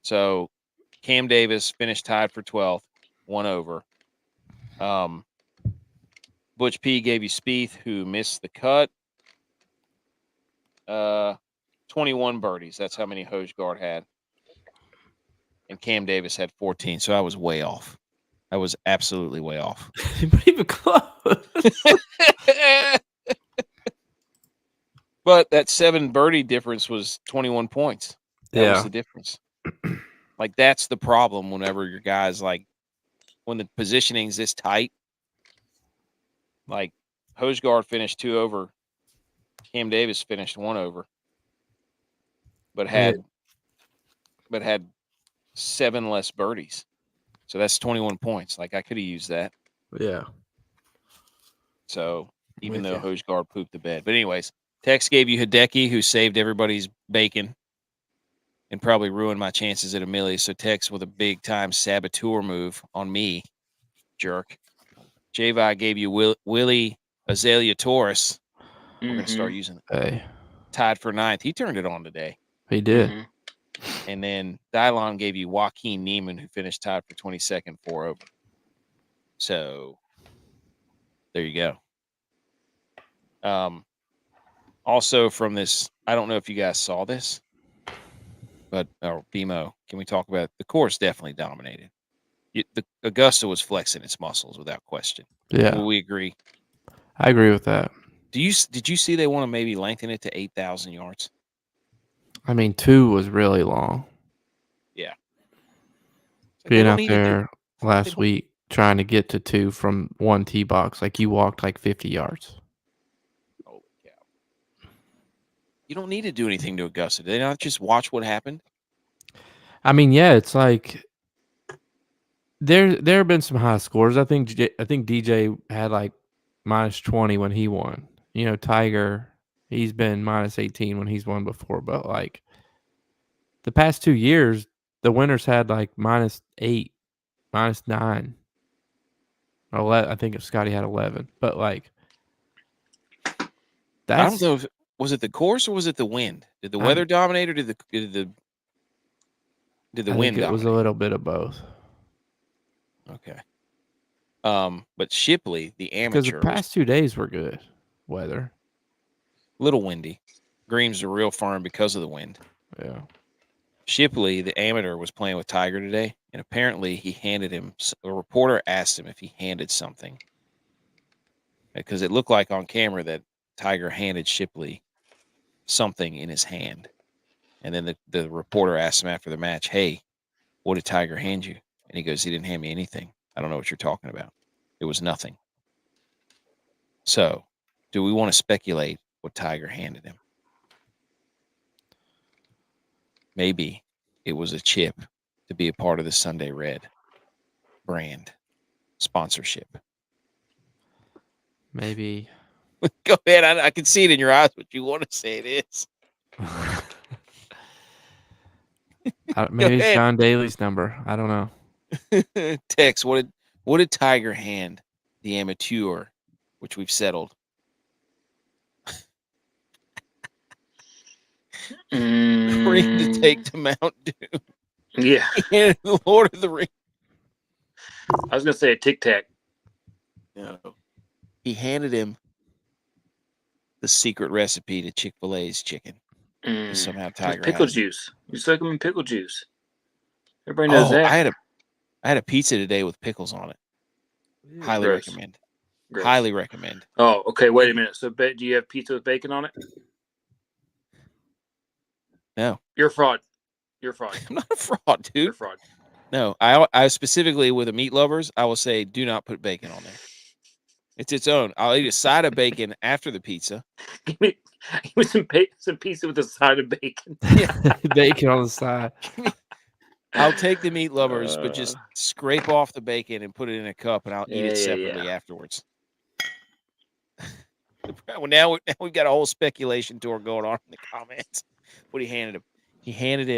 So Cam Davis finished tied for 12th, 1 over. Butch P gave you Spieth, who missed the cut. 21 birdies. That's how many Hojgaard had. And Cam Davis had 14. So I was way off. I was absolutely way off. Not even close. But that 7 birdie difference was 21 points. That was the difference. Like, that's the problem whenever your guys, like, when the positioning's this tight. Like, Hojgaard finished 2 over. Cam Davis finished 1 over. But had 7 less birdies. So that's 21 points. Like, I could have used that. Yeah. So even though Hojgaard pooped the bed. But anyways, Tex gave you Hideki, who saved everybody's bacon and probably ruined my chances at a millie. So Tex with a big time saboteur move on me, jerk. J-Vi gave you Willie Azalea Torres. We're going to start using it. Hey. Tied for 9th. He turned it on today. He did. And then Dylon gave you Joaquin Neiman, who finished tied for 22nd, 4 over. So there you go. Also from this, I don't know if you guys saw this, but BMO, can we talk about it? The course definitely dominated. The Augusta was flexing its muscles without question. Yeah. Will we agree? I agree with that. Did you see they want to maybe lengthen it to 8,000 yards? I mean, 2 was really long. Yeah. Being out there last week trying to get to 2 from 1 tee box, like you walked like 50 yards. Holy cow. You don't need to do anything to Augusta. Did they not just watch what happened? I mean, yeah, it's like there have been some high scores. I think DJ had like minus 20 when he won. You know, Tiger, he's been minus 18 when he's won before. But like the past 2 years, the winners had like minus 8, minus 9. 11, I think Scotty had 11. But like I don't know. Was it the course or was it the wind? Did the weather dominate or did the wind dominate? It was a little bit of both. Okay. But Shipley, the amateur, because the past 2 days were good weather. Little windy. Greens are real firm because of the wind. Yeah. Shipley, the amateur, was playing with Tiger today, and apparently he handed him. A reporter asked him if he handed something because it looked like on camera that Tiger handed Shipley something in his hand, and then the reporter asked him after the match, "Hey, what did Tiger hand you?" And he goes, "He didn't hand me anything. I don't know what you're talking about. It was nothing." So, do we want to speculate what Tiger handed him? Maybe it was a chip to be a part of the Sunday Red brand sponsorship. Maybe. Go ahead. I can see it in your eyes what you want to say it is. Maybe it's John Daly's number. I don't know. Tex, what did Tiger hand the amateur, which we've settled? Ring to take to Mount Doom. Yeah. And the Lord of the Rings. I was gonna say a Tic Tac. No. He handed him the secret recipe to Chick-fil-A's chicken. Somehow Tiger pickle juice. You soak them in pickle juice. Everybody knows that. I had a pizza today with pickles on it. Highly Gross. recommend. Gross. Highly recommend. Oh, okay. Wait a minute. So, do you have pizza with bacon on it? No. You're a fraud. You're a fraud. I'm not a fraud, dude. You're a fraud. No, I specifically with the meat lovers, I will say do not put bacon on there. It's its own. I'll eat a side of bacon after the pizza. Give me some pizza with a side of bacon. Bacon on the side. I'll take the meat lovers, but just scrape off the bacon and put it in a cup, and I'll eat it separately afterwards. Well, now we've got a whole speculation tour going on in the comments. What he handed him? He handed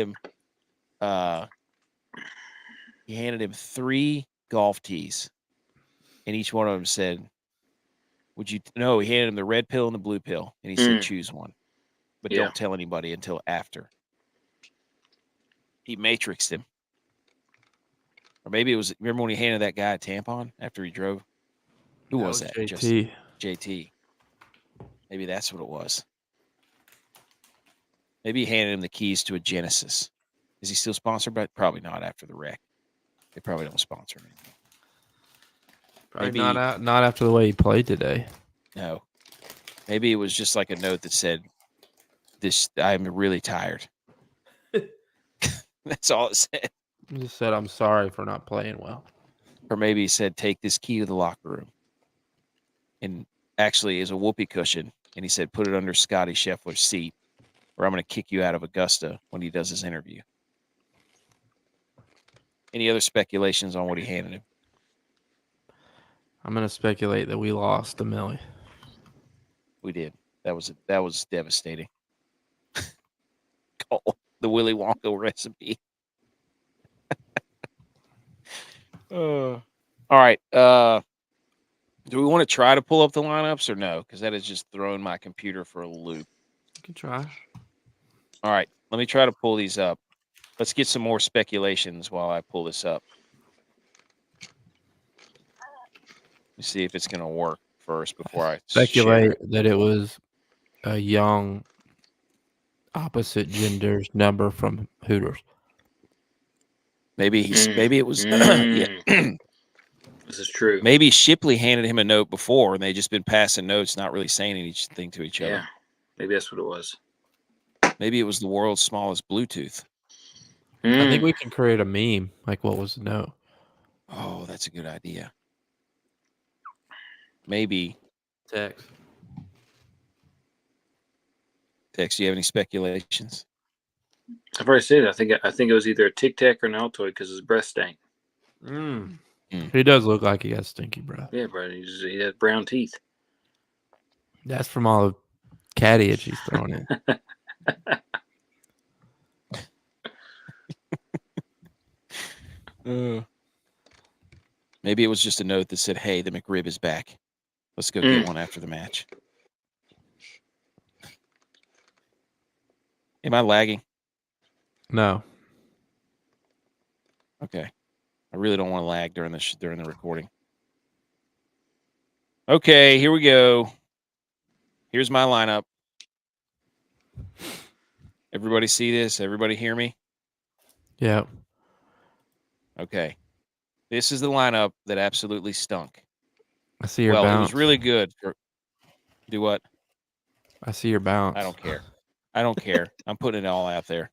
him 3 golf tees, and each one of them said, "Would you?" No, he handed him the red pill and the blue pill, and he said, "Choose one, but don't tell anybody until after." He matrixed him, or maybe it was. Remember when he handed that guy a tampon after he drove? Who was that? JT. JT. Maybe that's what it was. Maybe he handed him the keys to a Genesis. Is he still sponsored? But probably not after the wreck. They probably don't sponsor him anymore. Probably not after the way he played today. No. Maybe it was just like a note that said, I'm really tired. That's all it said. He just said, I'm sorry for not playing well. Or maybe he said, take this key to the locker room. And actually is a whoopee cushion. And he said, put it under Scotty Scheffler's seat, or I'm going to kick you out of Augusta when he does his interview. Any other speculations on what he handed him? I'm going to speculate that we lost to Millie. We did. That was devastating. Call the Willy Wonka recipe. All right. Do we want to try to pull up the lineups or no? Because that has just thrown my computer for a loop. You can try. All right. Let me try to pull these up. Let's get some more speculations while I pull this up. Let me see if it's going to work first before I speculate that it was a young opposite gender's number from Hooters. Maybe it was. Yeah. This is true. Maybe Shipley handed him a note before, and they just been passing notes, not really saying anything to each other. Yeah, maybe that's what it was. Maybe it was the world's smallest Bluetooth. I think we can create a meme. Like, what was the note? Oh, that's a good idea. Maybe. Text. Do you have any speculations? I've already said it. I think it was either a Tic Tac or an Altoid because his breath stank. He does look like he has stinky breath. Yeah, bro. He has brown teeth. That's from all the caddyage he's throwing in. Maybe it was just a note that said, hey, the McRib is back. Let's go get one after the match. Am I lagging? No. Okay. I really don't want to lag during the recording. Okay, here we go. Here's my lineup. Everybody see this? Everybody hear me? Yeah. Okay. This is the lineup that absolutely stunk. I see your bounce. It was really good. Do what? I see your bounce. I don't care. I'm putting it all out there.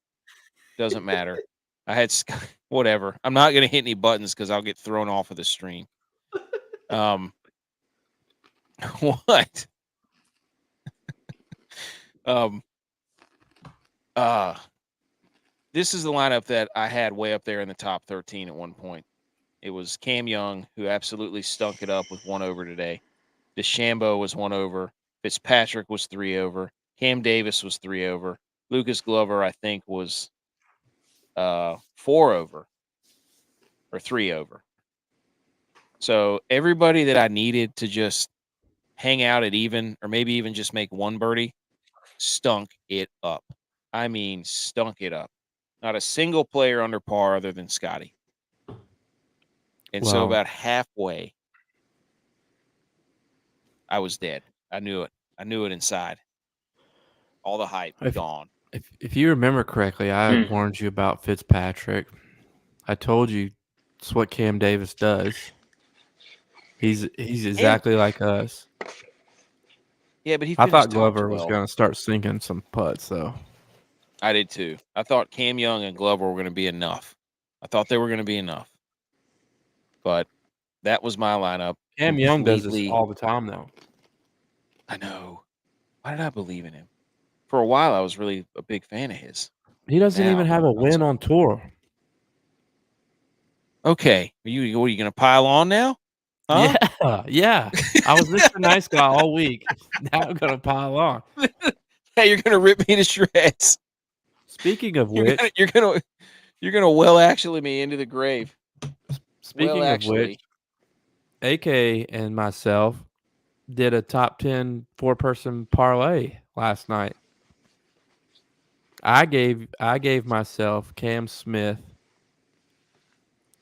Doesn't matter. I had whatever. I'm not going to hit any buttons because I'll get thrown off of the stream. What? This is the lineup that I had way up there in the top 13 at one point. It was Cam Young, who absolutely stunk it up with 1 over today. DeChambeau was 1 over. Fitzpatrick was 3 over. Cam Davis was 3 over. Lucas Glover, I think, was 4 over or 3 over. So everybody that I needed to just hang out at even, or maybe even just make one birdie, stunk it up. I mean, stunk it up. Not a single player under par other than Scotty. And so about halfway, I was dead. I knew it. I knew it inside. All the hype gone. If you remember correctly, I warned you about Fitzpatrick. I told you it's what Cam Davis does. He's exactly like us. Yeah, but he I finished thought top Glover was 12. going to start sinking some putts, though. I did too. I thought Cam Young and Glover were going to be enough. I thought they were going to be enough. But that was my lineup. Cam Young does this completely. all the time, though. I know. Why did I believe in him? For a while, I was really a big fan of his. He doesn't even have a win on tour. Okay. What are you going to pile on now? Huh? Yeah. I was Mr. Nice Guy all week. Now I'm going to pile on. Hey, you're going to rip me to shreds. Speaking of which, you're going to well actually me into the grave. Speaking of which, AK and myself did a top 10 4-person parlay last night. I gave myself Cam Smith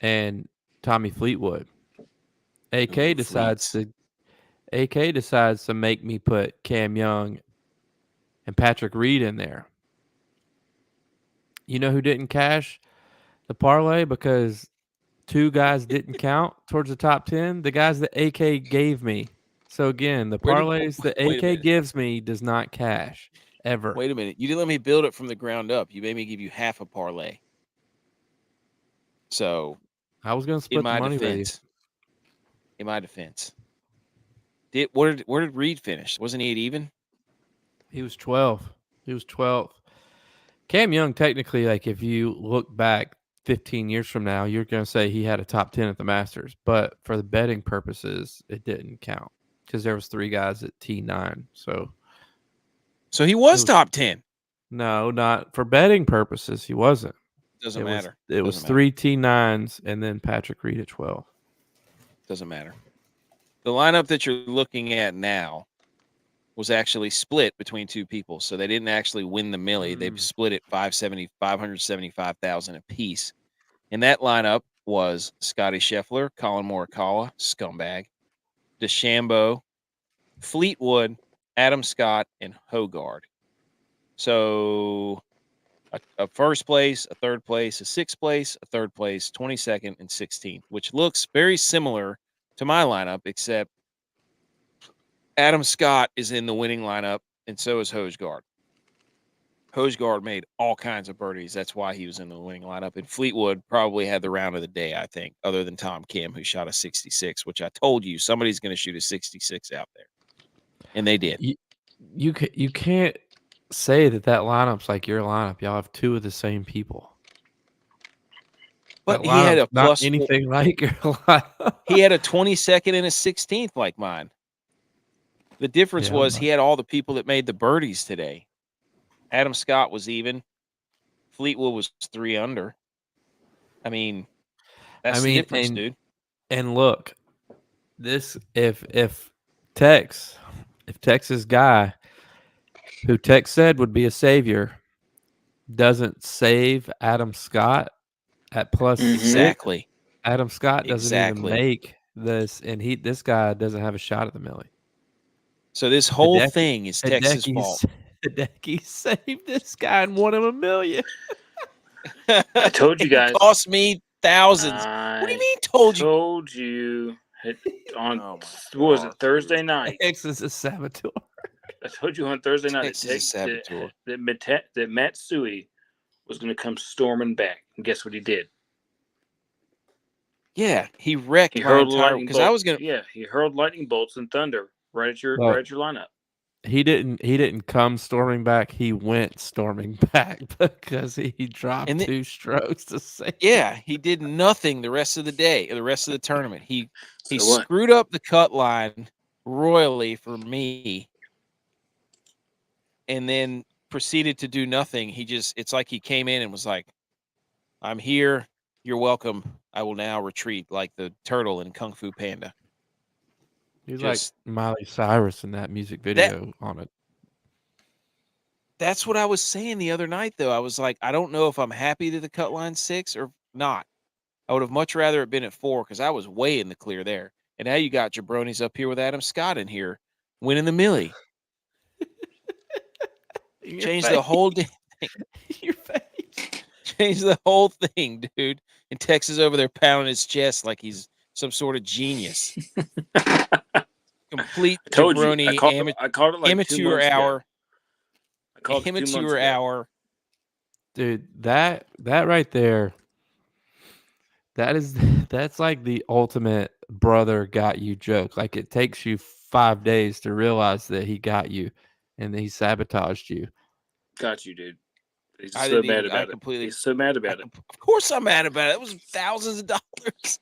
and Tommy Fleetwood. AK decides to make me put Cam Young and Patrick Reed in there. You know who didn't cash the parlay because 2 guys didn't count towards the top 10? The guys that AK gave me. So again, the parlays that AK gives me does not cash ever. Wait a minute. You didn't let me build it from the ground up. You made me give you half a parlay. So I was going to split the money with you. In my defense. Where did Reed finish? Wasn't he at even? He was 12. He was 12th. Cam Young, technically, like if you look back 15 years from now, you're going to say he had a top 10 at the Masters. But for the betting purposes, it didn't count because there was 3 guys at T9. So he was top 10. No, not for betting purposes. He wasn't. Doesn't matter. It was 3 T9s and then Patrick Reed at 12. Doesn't matter. The lineup that you're looking at now was actually split between 2 people. So they didn't actually win the Millie. They split it 575,000 apiece. And that lineup was Scotty Scheffler, Colin Morikawa, scumbag, DeChambeau, Fleetwood, Adam Scott, and Hogard. So a first place, a third place, a sixth place, a third place, 22nd, and 16th, which looks very similar to my lineup, except Adam Scott is in the winning lineup, and so is Hogard. Hogard made all kinds of birdies. That's why he was in the winning lineup. And Fleetwood probably had the round of the day, I think, other than Tom Kim, who shot a 66, which I told you somebody's going to shoot a 66 out there. And they did. You can't say that lineup's like your lineup. Y'all have 2 of the same people. But he had a plus anything like your lineup. He had a 22nd and a 16th like mine. The difference was he had all the people that made the birdies today. Adam Scott was even. Fleetwood was 3 under. I mean, that's the difference, dude. And look, this if Tex's guy, who Tex said would be a savior, doesn't save Adam Scott at plus 6, Adam Scott doesn't even make this, and this guy doesn't have a shot at the Millie. So this whole thing is Texas' fault. Hideki saved this guy and won him $1 million. I told you guys. It cost me thousands. What do you mean told you? Told you on what was it, Thursday night? Texas is saboteur. I told you on Thursday night that Matt Suey was going to come storming back, and guess what he did? Yeah, he wrecked my entire. Because I was gonna. Yeah, he hurled lightning bolts and thunder right at your lineup. He didn't come storming back. He went storming back because he dropped 2 strokes to save. Yeah, he did nothing the rest of the day, or the rest of the tournament. He screwed up the cut line royally for me, and then proceeded to do nothing. It's like he came in and was like, "I'm here. You're welcome. I will now retreat," like the turtle in Kung Fu Panda. He's like Miley Cyrus in that music video on it. That's what I was saying the other night, though. I was like, I don't know if I'm happy that the cut line's 6 or not. I would have much rather it been at 4 because I was way in the clear there. And now you got jabronis up here with Adam Scott in here winning the Millie. Change the whole thing. Your face. Change the whole thing, dude. And Tex is over there pounding his chest like he's some sort of genius. Complete I told you. jabroni, I called it like 2 amateur months hour. ago. I called it 2 months Amateur ago. hour. Dude, that right there, that's like the ultimate brother got you joke. Like it takes you 5 days to realize that he got you and that he sabotaged you. Got you, dude. He's I so didn't mad even. about I it. completely. He's so mad about it. Of course, I'm mad about it. It was thousands of dollars.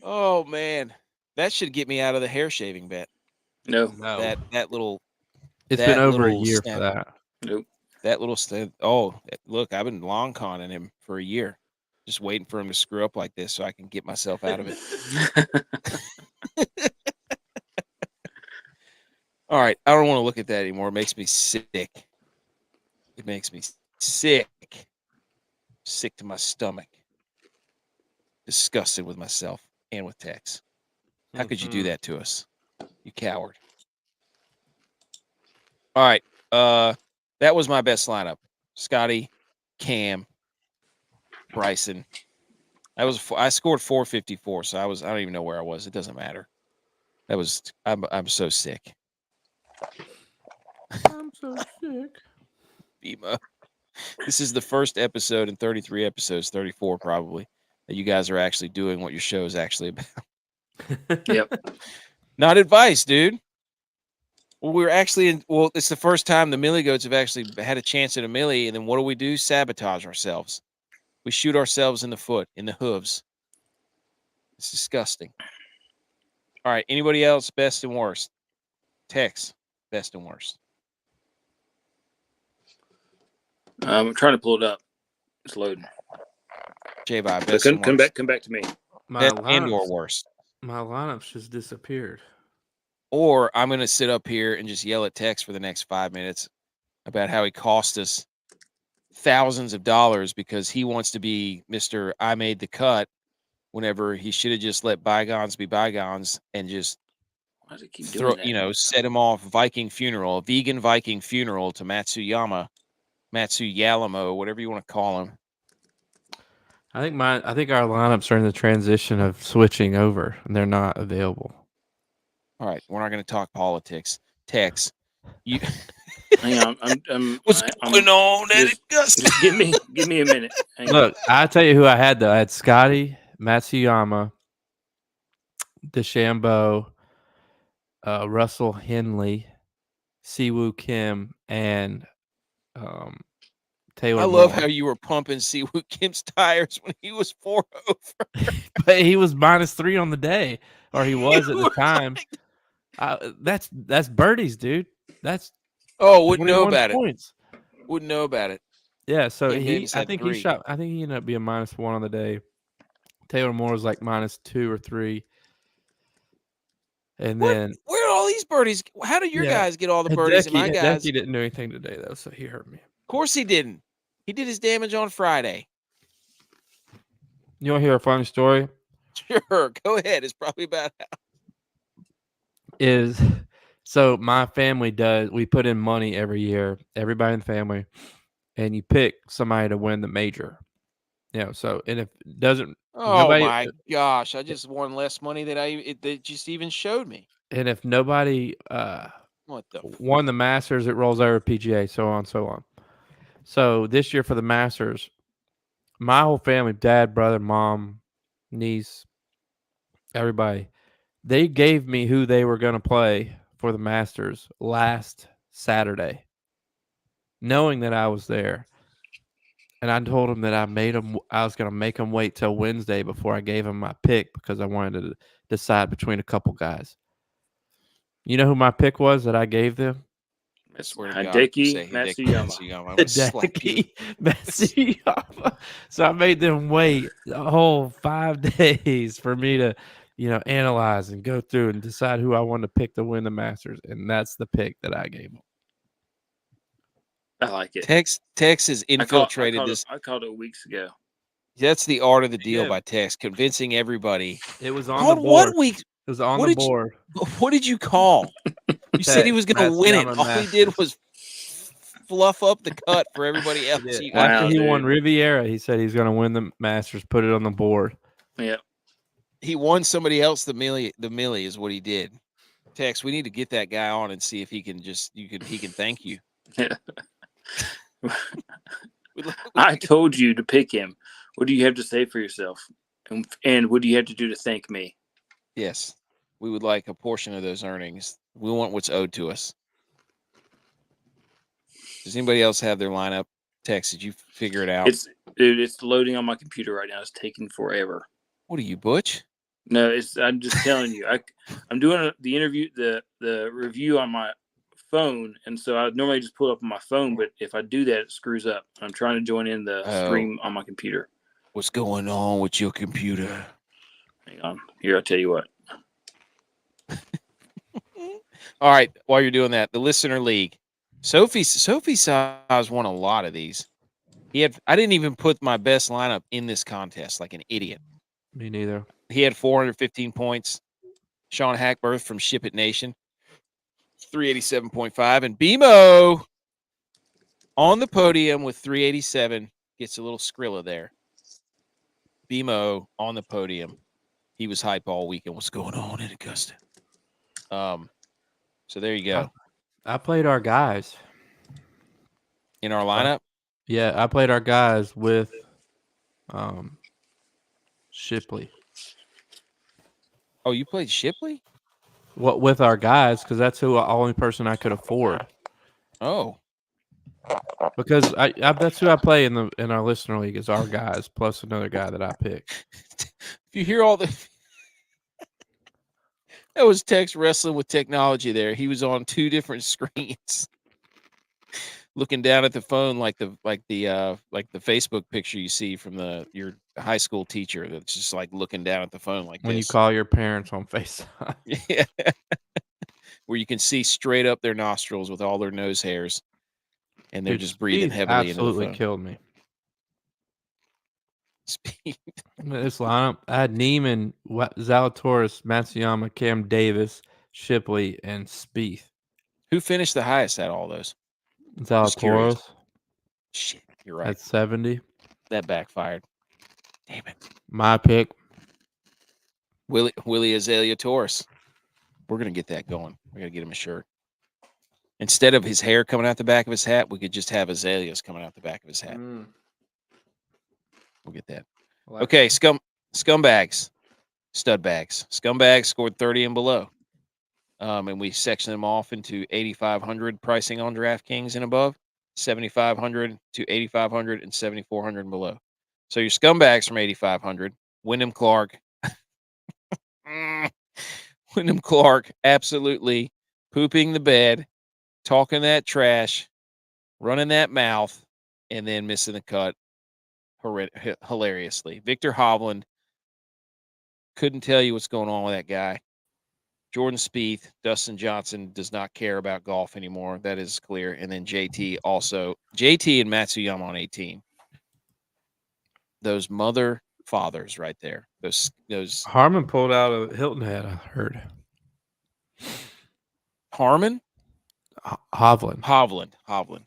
Oh man, that should get me out of the hair shaving bet. No. That little. It's that been over a little year snap- for that. Nope. That little. Oh, look, I've been long conning him for a year, just waiting for him to screw up like this so I can get myself out of it. All right, I don't want to look at that anymore. It makes me sick. It makes me sick. Sick to my stomach. Disgusted with myself and with Tex. How could you do that to us? You coward. All right. That was my best lineup. Scotty, Cam, Bryson. I scored 454, so I don't even know where I was. It doesn't matter. I'm so sick. I'm so sick. Bima. This is the first episode in 33 episodes, 34 probably, that you guys are actually doing what your show is actually about. Yep. Not advice, dude. Well, we're actually it's the first time the Millie Goats have actually had a chance at a Millie, and then what do? Sabotage ourselves. We shoot ourselves in the foot, in the hooves. It's disgusting. All right, anybody else, best and worst? Tex, best and worst. I'm trying to pull it up. It's loading. J-Vibe, So best and worst. come back to me. Best and or worst. My lineups just disappeared. Or I'm going to sit up here and just yell at Tex for the next 5 minutes about how he cost us thousands of dollars because he wants to be Mr. I made the cut whenever he should have just let bygones be bygones and just Why does it keep doing that? set him off vegan Viking funeral to Matsuyama, whatever you want to call him. I think our lineups are in the transition of switching over and they're not available. All right, we're not going to talk politics. Tex, you Hang on, what's going on? Just give me a minute. Hang Look, I tell you who I had though. I had Scotty, Matsuyama, DeChambeau, Russell Henley, Siwoo Kim, and Taylor. I love how you were pumping Siwoo Kim's tires when he was 4 over. But he was -3 on the day, or he was at the time. That's birdies, dude. That's wouldn't know about points. it. Wouldn't know about it. Yeah, so Cam I Davis had think 3. he shot. I think he ended up being -1 on the day. Taylor Moore was like -2 or 3. And then where are all these birdies? How do your guys get all the birdies and my guys? Hideki didn't do anything today though, so he hurt me. Of course he didn't. He did his damage on Friday. You want to hear a funny story? Sure, go ahead. It's probably about So my family we put in money every year, everybody in the family, and you pick somebody to win the major. So and if it doesn't my gosh, I just won less money than that just even showed me. And if nobody won the Masters, it rolls over PGA, so on, so on. So this year for the Masters, my whole family, dad, brother, mom, niece, everybody, they gave me who they were going to play for the Masters last Saturday, knowing that I was there. And I told them that I was going to make them wait till Wednesday before I gave them my pick because I wanted to decide between a couple guys. You know who my pick was that I gave them? I swear to God, Hideki Matsuyama. Hideki Matsuyama. So I made them wait a whole 5 days for me to, analyze and go through and decide who I wanted to pick to win the Masters, and that's the pick that I gave them. I like it. Tex has infiltrated this. I called it weeks ago. That's the art of the deal by Tex, convincing everybody. It was on the board. What week? It was on the board. What did you call? You said he was going to win it. All he did was fluff up the cut for everybody else. Yeah. He Wow, After he won dude. Riviera, he said he's going to win the Masters, put it on the board. Yeah. He won somebody else the millie. The millie is what he did. Tex, we need to get that guy on and see if he can he can thank you. Yeah. I told you to pick him. What do you have to say for yourself? And what do you have to do to thank me? Yes, we would like a portion of those earnings. We want what's owed to us. Does anybody else have their lineup? Tex, did you figure it out? It's loading on my computer right now. It's taking forever. What are you, Butch? No, I'm just telling you. I'm doing the interview, the review on my phone, and so I normally just pull it up on my phone, but if I do that, it screws up. I'm trying to join in the stream on my computer. What's going on with your computer? Hang on. Here, I'll tell you what. All right, while you're doing that, the listener league. Sophie Size won a lot of these. I didn't even put my best lineup in this contest like an idiot. Me neither. He had 415 points. Sean Hackworth from Ship It Nation, 387.5. And BMO on the podium with 387. Gets a little Skrilla there. BMO on the podium. He was hype all weekend. What's going on in Augusta? So there you go. I played our guys. In our lineup? Yeah, I played our guys with Shipley. Oh, you played Shipley? What with our guys? Because that's the only person I could afford. Oh, because that's who I play in our listener league is our guys plus another guy that I picked. If you hear all the that was Tex wrestling with technology there. He was on two different screens. Looking down at the phone like the Facebook picture you see from your high school teacher that's just like looking down at the phone like when this. You call your parents on FaceTime. Yeah. Where you can see straight up their nostrils with all their nose hairs. And they're just breathing heavily into the phone. Absolutely killed me. Speed. This lineup, I had Neiman, Zalatoris, Matsuyama, Cam Davis, Shipley, and Spieth. Who finished the highest at all those? Zalatoris. Shit, you're right. At 70. That backfired. Damn it. My pick. Willie Azalea Torres. We're going to get that going. We're going to get him a shirt. Instead of his hair coming out the back of his hat, we could just have azaleas coming out the back of his hat. We'll get that. Okay, scumbags, stud bags. Scumbags scored 30 and below. And we section them off into 8,500 pricing on DraftKings and above, 7,500 to 8,500 and 7,400 and below. So your scumbags from 8,500, Wyndham Clark. Wyndham Clark absolutely pooping the bed, talking that trash, running that mouth, and then missing the cut hilariously. Victor Hovland, couldn't tell you what's going on with that guy. Jordan Spieth, Dustin Johnson does not care about golf anymore. That is clear. And then JT also. JT and Matsuyama on 18. Those mother fathers right there. Those Harmon pulled out of Hilton Head, I heard. Harmon? Hovland.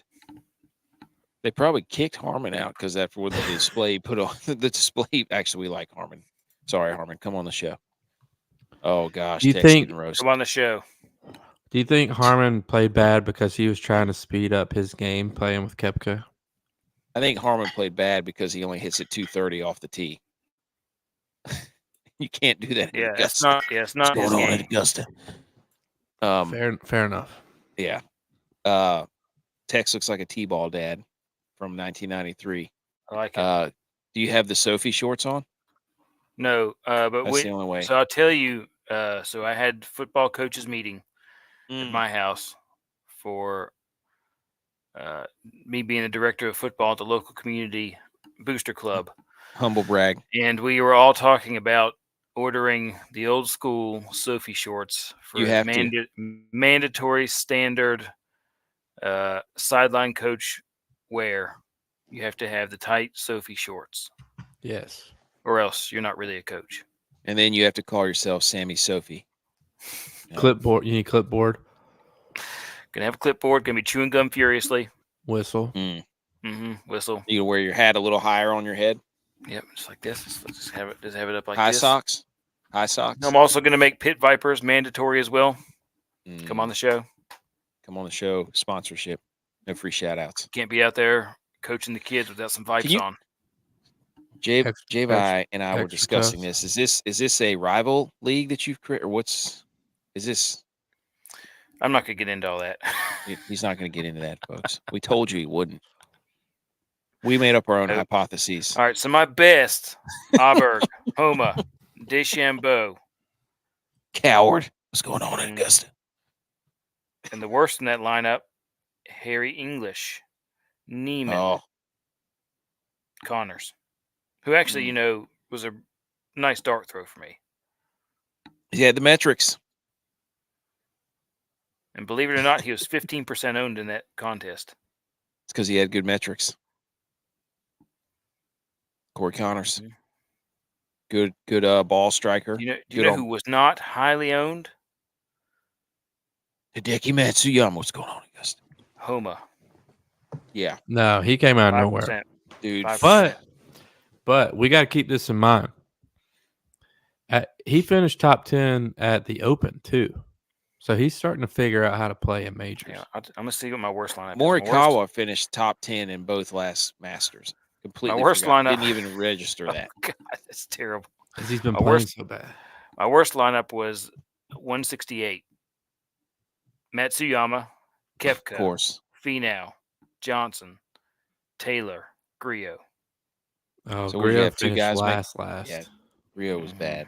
They probably kicked Harmon out because after what the display put on the display. Actually, we like Harmon. Sorry, Harmon. Come on the show. Oh gosh, do you think come on the show? Do you think Harmon played bad because he was trying to speed up his game playing with Koepka? I think Harmon played bad because he only hits at 230 off the tee. You can't do that. Yeah, it's not. Yeah, it's not. What's going on in Augusta? Fair enough. Yeah. Tex looks like a T-ball dad from 1993. I like it. Do you have the Sophie shorts on? No, but that's the only way. So I'll tell you. So I had football coaches meeting at my house for me being the director of football at the local community booster club. Humble brag. And we were all talking about ordering the old school Sophie shorts for mandatory standard sideline coach wear. You have to have the tight Sophie shorts. Yes. Or else you're not really a coach. And then you have to call yourself Sammy Sophie. Clipboard. You need clipboard. Gonna have a clipboard. Gonna be chewing gum furiously. Whistle. Whistle. You wear your hat a little higher on your head. Yep, just like this. Let's just have it up like High this. socks. High socks. I'm also going to make Pit Vipers mandatory as well. Come on the show. Come on the show. Sponsorship. No free shout outs. Can't be out there coaching the kids without some vibes on. J-Vi and I were discussing tough. this. Is this a rival league that you've created, or is this? I'm not going to get into all that. He's not going to get into that, folks. We told you he wouldn't. We made up our own hypotheses. All right, so my best: Auberg, Homa, DeChambeau. Coward. What's going on in Augusta? And the worst in that lineup: Harry English, Neiman, Connors, who actually, was a nice dart throw for me. He had the metrics. And believe it or not, he was 15% owned in that contest. It's because he had good metrics. Corey Connors. Good ball striker. Do you know who was not highly owned? Hideki Matsuyama. What's going on, Augusta? Homa. Yeah. No, he came out of 5%. nowhere. Dude. 5%. But we got to keep this in mind. He finished top 10 at the Open, too. So he's starting to figure out how to play in majors. Yeah, I'm going to see what my worst lineup is. Morikawa finished top 10 in both last Masters. Completely my worst lineup. Didn't even register that. Oh, God, that's terrible. Because he's been playing so bad. My worst lineup was 168. Matsuyama, Koepka, Of course. Finau, Johnson, Taylor, Griot. Oh, so Griot have two guys last. Yeah, Griot was bad.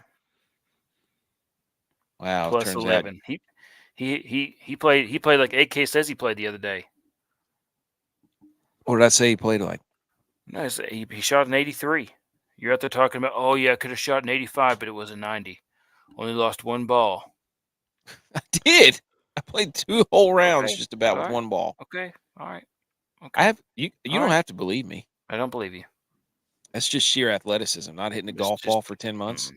Wow. Plus turns 11. Out, he played like AK says he played the other day. What did I say he played like? No, he shot an 83. You're out there talking about, oh yeah, I could have shot an 85, but it was a 90. Only lost one ball. I did. I played 2 whole rounds just about with one ball. Okay. All right. Okay. You don't have to believe me. I don't believe you. That's just sheer athleticism. Not hitting a golf ball for 10 months.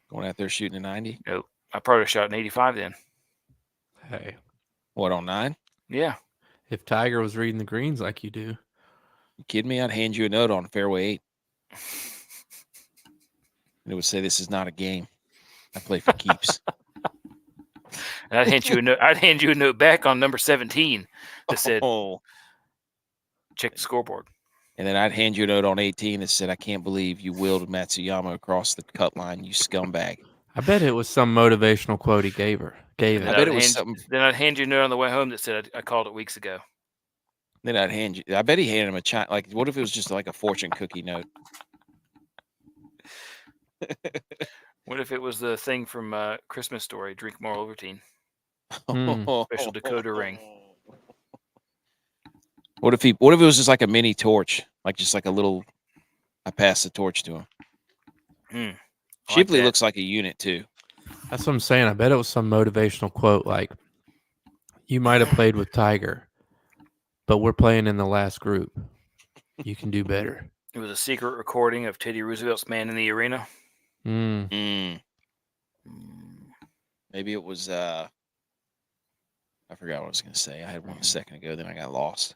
Going out there shooting a 90. Nope. I probably shot an 85 then. Hey. What, on 9? Yeah. If Tiger was reading the greens like you do. You kidding me? I'd hand you a note on fairway 8. And it would say, this is not a game. I play for keeps. And I'd hand you a note back on number 17 that said, check the scoreboard. And then I'd hand you a note on 18 that said, I can't believe you willed Matsuyama across the cut line, you scumbag. I bet it was some motivational quote he gave it. I bet it was something. Then I'd hand you a note on the way home that said, I called it weeks ago. Then I'd hand you. I bet he handed him a china. Like, what if it was just like a fortune cookie note? What if it was the thing from Christmas Story, Drink More Ovaltine? Special decoder ring. What if it was just like a mini torch, like just like a little? I passed the torch to him. Shipley looks like a unit too. That's what I'm saying. I bet it was some motivational quote like, "You might have played with Tiger, but we're playing in the last group. You can do better." It was a secret recording of Teddy Roosevelt's "Man in the Arena." Maybe it was. I forgot what I was going to say. I had one a second ago, then I got lost.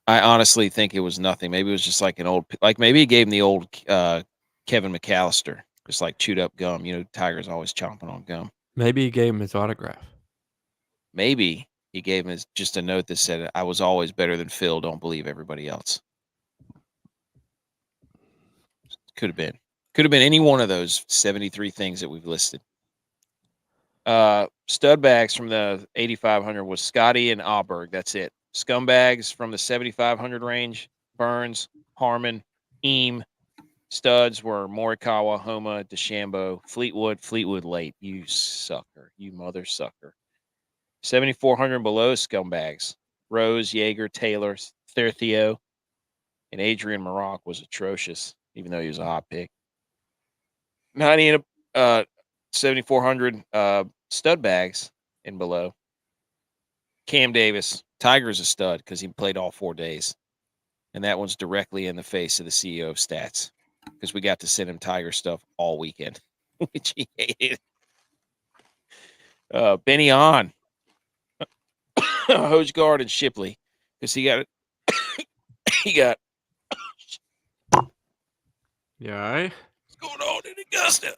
I honestly think it was nothing. Maybe it was just like an old, like maybe he gave him the old Kevin McAllister, just like chewed up gum. You know, Tiger's always chomping on gum. Maybe he gave him his autograph. Maybe he gave him just a note that said, I was always better than Phil. Don't believe everybody else. Could have been. Could have been any one of those 73 things that we've listed. Stud bags from the 8,500 was Scotty and Auberg. That's it. Scumbags from the 7,500 range, Burns, Harmon, Eam. Studs were Morikawa, Homa, DeChambeau, Fleetwood late. You sucker. You mother sucker. 7,400 below, scumbags. Rose, Jaeger, Taylor, Thertheo, and Adrian Maroc was atrocious, even though he was a hot pick. 90 and 7,400 stud bags and below. Cam Davis. Tiger's a stud because he played all 4 days. And that one's directly in the face of the CEO of Stats because we got to send him Tiger stuff all weekend, which he hated. Benny On. Hogegaard and Shipley. because he got he got Yeah, all right. what's going on in Augusta.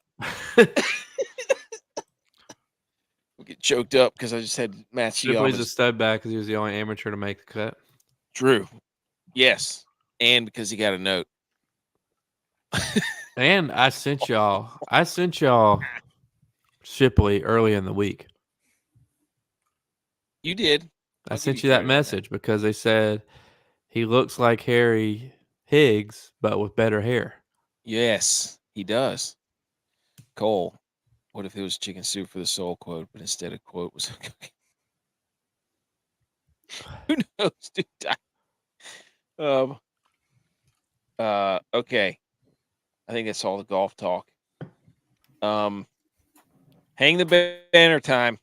We get choked up because I just had Matt Shipley's a G.U.Y.S. stud back because he was the only amateur to make the cut. Drew. Yes, and because he got a note. And I sent y'all Shipley early in the week. You did. I I'll give sent you you that credit on message because they said he looks like Harry Higgs, but with better hair. Yes, he does. Cole, what if it was chicken soup for the soul quote, but instead of quote was a cookie? Who knows, dude? Okay. I think that's all the golf talk. Hang the banner time.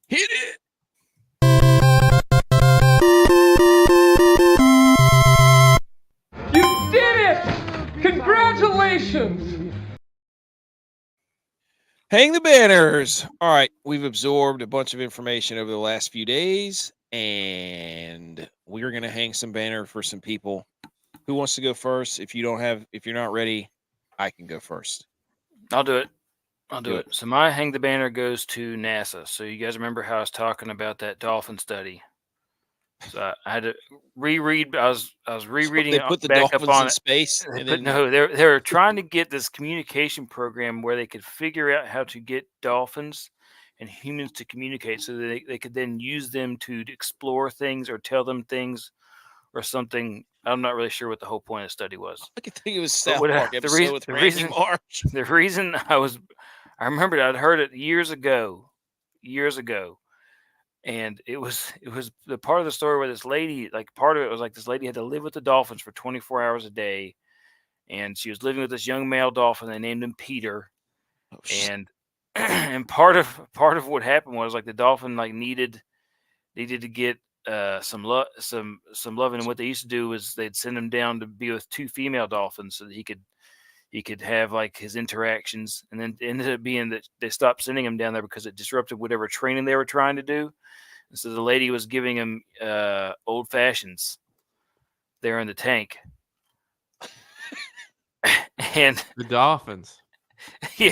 Hit it. You did it! Congratulations! Hang the banners. All right. We've absorbed a bunch of information over the last few days, and we're going to hang some banner for some people. Who wants to go first? If you're not ready, I can go first. I'll do it. I'll do Do it. So my hang the banner goes to NASA. So you guys remember how I was talking about that dolphin study? So I had to reread. I was rereading They it put the back dolphins up on in it. space. But And then, no, they're trying to get this communication program where they could figure out how to get dolphins and humans to communicate, so that they could then use them to explore things or tell them things or something. I'm not really sure what the whole point of the study was. I could think it was But South what Park episode with Randy Marsh. the reason I remembered I'd heard it years ago, and it was the part of the story where this lady, like part of it was like this lady had to live with the dolphins for 24 hours a day, and she was living with this young male dolphin. They named him Peter, Oh, shit. and and part of what happened was like the dolphin like needed to get some love, some loving. And what they used to do was they'd send him down to be with two female dolphins so that he could have like his interactions. And then it ended up being that they stopped sending him down there because it disrupted whatever training they were trying to do. And so the lady was giving him old fashions there in the tank. And The Dolphins. yeah,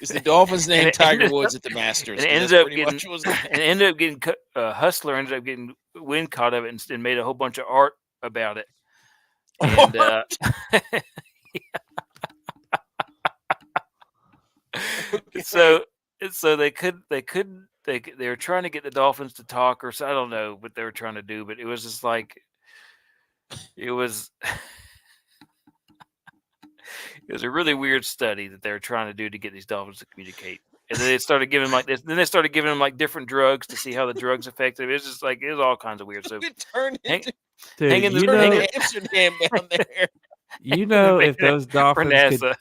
Is the Dolphins named it Tiger ended Woods up- at the Masters? and it 'Cause ended that's up pretty getting much was and ended up getting Hustler ended up getting wind caught of it and made a whole bunch of art about it. And so they were trying to get the Dolphins to talk, or so I don't know what they were trying to do, but it was just like it was it was a really weird study that they were trying to do to get these dolphins to communicate. And then they started giving them like this. Then they started giving them like different drugs to see how the drugs affected. It was just like it was all kinds of weird. So it turned hang- into Dude, hanging the- you turned know, into Amsterdam down there. you know if those for Dolphins could NASA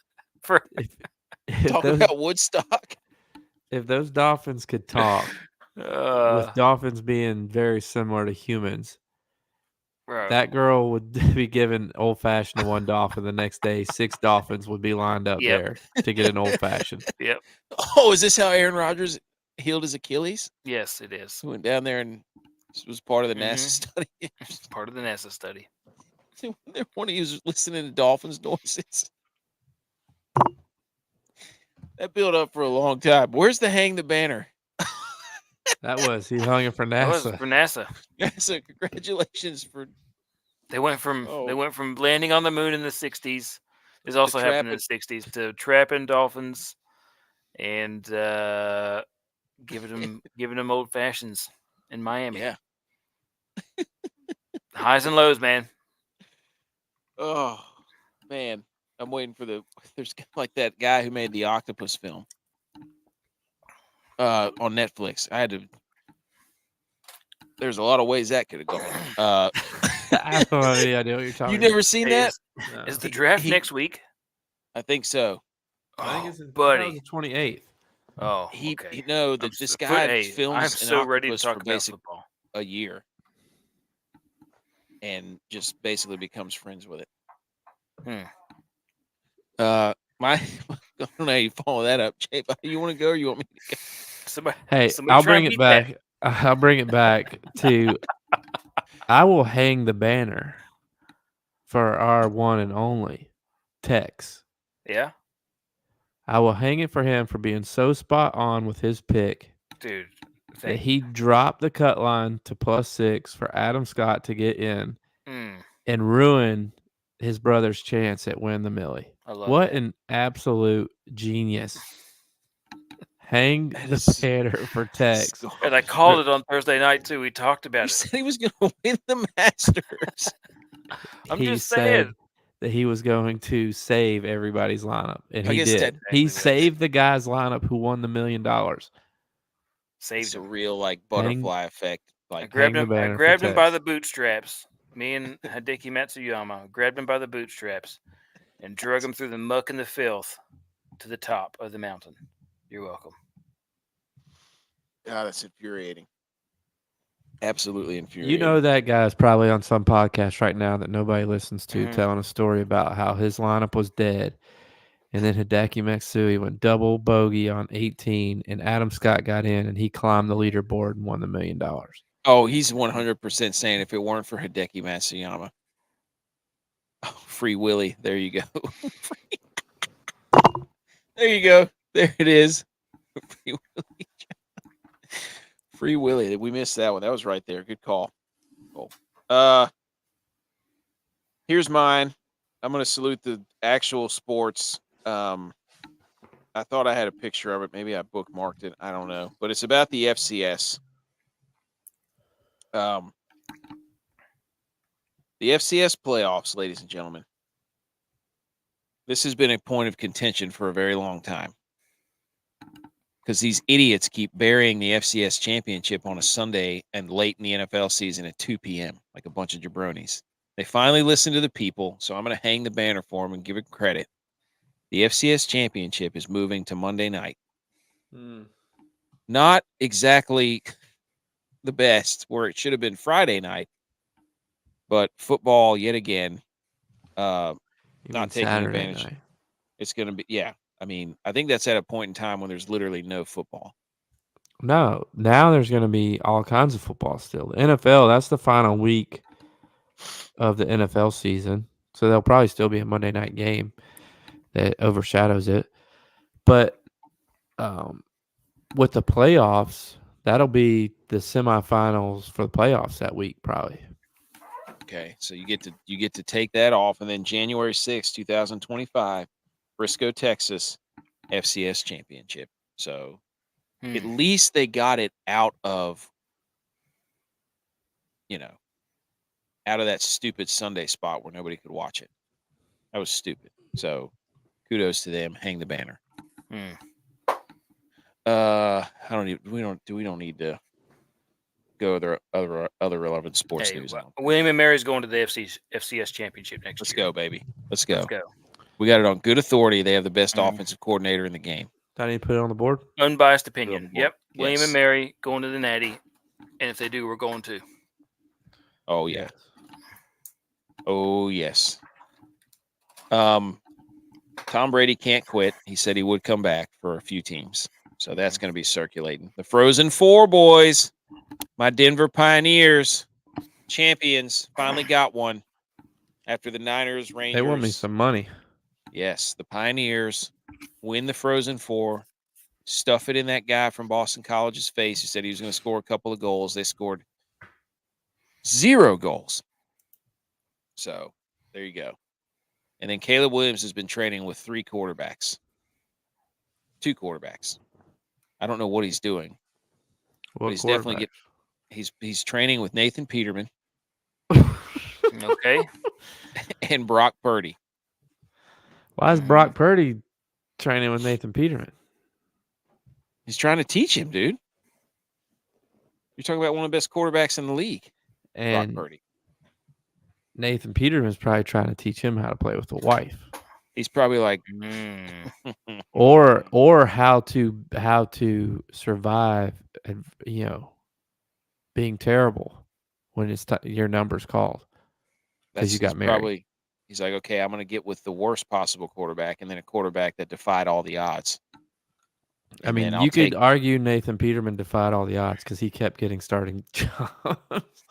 for if Talk those, about Woodstock. if those Dolphins could talk, with Dolphins being very similar to humans, bro. that girl would be given old fashioned to one dolphin. The next day, 6 dolphins would be lined up Yep. there to get an old fashioned. Yep. Oh, is this how Aaron Rodgers healed his Achilles? Yes, it is. He went down there and this was part of the NASA Mhm. study. Part of the NASA study. One of you was listening to dolphins' noises. That built up for a long time. Where's the hang the banner? That was he hung it for That was NASA. for NASA. NASA, congratulations for They went from Oh. landing on the moon in the 60s. This also happened in the 60s to trapping dolphins and giving them old fashions in Miami. yeah. Highs and lows, man. Oh man, I'm waiting for there's like that guy who made the octopus film on Netflix. There's a lot of ways that could have gone. I have no idea what you're talking You about. never seen that? No. Is the draft he- next week? I think so. I think it's buddy. the 28th. Oh, He okay. you know that this guy films I'm an so ready to octopus talk for about basic football. a year and just basically becomes friends with it. My I don't know how you follow that up, Jay. You want to go or you want me to go? Somebody, Hey, somebody I'll try bring and it beat that. back. I'll bring it back to I will hang the banner for our one and only Tex. Yeah, I will hang it for him for being so spot on with his pick dude. that he dropped the cut line to +6 for Adam Scott to get in and ruin his brother's chance at win the Millie. I love What that. an absolute genius. Hang the banner for Tex. And I called it on Thursday night too. We talked about You it. said he was going to win the Masters. I'm He just said saying. that he was going to save everybody's lineup, and I he guess did. exactly He what it is. saved the guy's lineup who won the $1 million. Saved It's a him. real like butterfly effect. I Like grabbed hang the him. I banner for grabbed him by Tex. the bootstraps. Me and Hideki Matsuyama grabbed him by the bootstraps and drug him through the muck and the filth to the top of the mountain. You're welcome. God, that's infuriating. Absolutely infuriating. You know that guy's probably on some podcast right now that nobody listens to, Mhm. telling a story about how his lineup was dead, and then Hideki Matsui went double bogey on 18, and Adam Scott got in, and he climbed the leaderboard and won the $1 million. Oh, he's 100% saying if it weren't for Hideki Matsuyama. Oh, Free Willy. There you go. There you go. There it is. Free Willy. Free Willy. We missed that one. That was right there. Good call. Cool. Here's mine. I'm going to salute the actual sports. I thought I had a picture of it. Maybe I bookmarked it. I don't know. But it's about the FCS. The FCS playoffs, ladies and gentlemen. This has been a point of contention for a very long time. Because these idiots keep burying the FCS championship on a Sunday and late in the NFL season at 2 p.m., like a bunch of jabronis. They finally listened to the people, so I'm going to hang the banner for them and give it credit. The FCS championship is moving to Monday night. Not exactly the best, where it should have been Friday night, but football, yet again, not taking Saturday advantage. night. It's going to be, yeah. I mean, I think that's at a point in time when there's literally no football. No, now there's going to be all kinds of football still. The NFL, that's the final week of the NFL season. So there'll probably still be a Monday night game that overshadows it. But with the playoffs, that'll be the semifinals for the playoffs that week probably. Okay, so you get to take that off, and then January 6th, 2025, Frisco, Texas, FCS championship. So at least they got it out of, out of that stupid Sunday spot where nobody could watch it. That was stupid. So kudos to them. Hang the banner. We don't need to go other relevant sports news. William and Mary's going to the FCS championship next year. Let's go, baby. Let's go. Let's go. We got it on good authority. They have the best offensive coordinator in the game. Do I need to put it on the board? Unbiased opinion. Yep. Yes. William and Mary going to the Natty, and if they do, we're going to. Oh yeah. Oh yes. Tom Brady can't quit. He said he would come back for a few teams. So that's going to be circulating. The Frozen Four boys, my Denver Pioneers, champions, finally got one after the Niners, Rangers. They want me some money. Yes, the Pioneers win the Frozen Four, stuff it in that guy from Boston College's face who said he was going to score a couple of goals. They scored 0 goals. So there you go. And then Caleb Williams has been training with 2 quarterbacks. I don't know what he's doing. But he's definitely he's training with Nathan Peterman. Okay. And Brock Purdy. Why is Brock Purdy training with Nathan Peterman? He's trying to teach him, dude. You're talking about one of the best quarterbacks in the league. And Brock Purdy. Nathan Peterman's probably trying to teach him how to play with a wife. He's probably like, or how to survive, being terrible when it's your number's called because you got married. He's like, okay, I'm going to get with the worst possible quarterback, and then a quarterback that defied all the odds. I mean, you could argue Nathan Peterman defied all the odds because he kept getting starting jobs.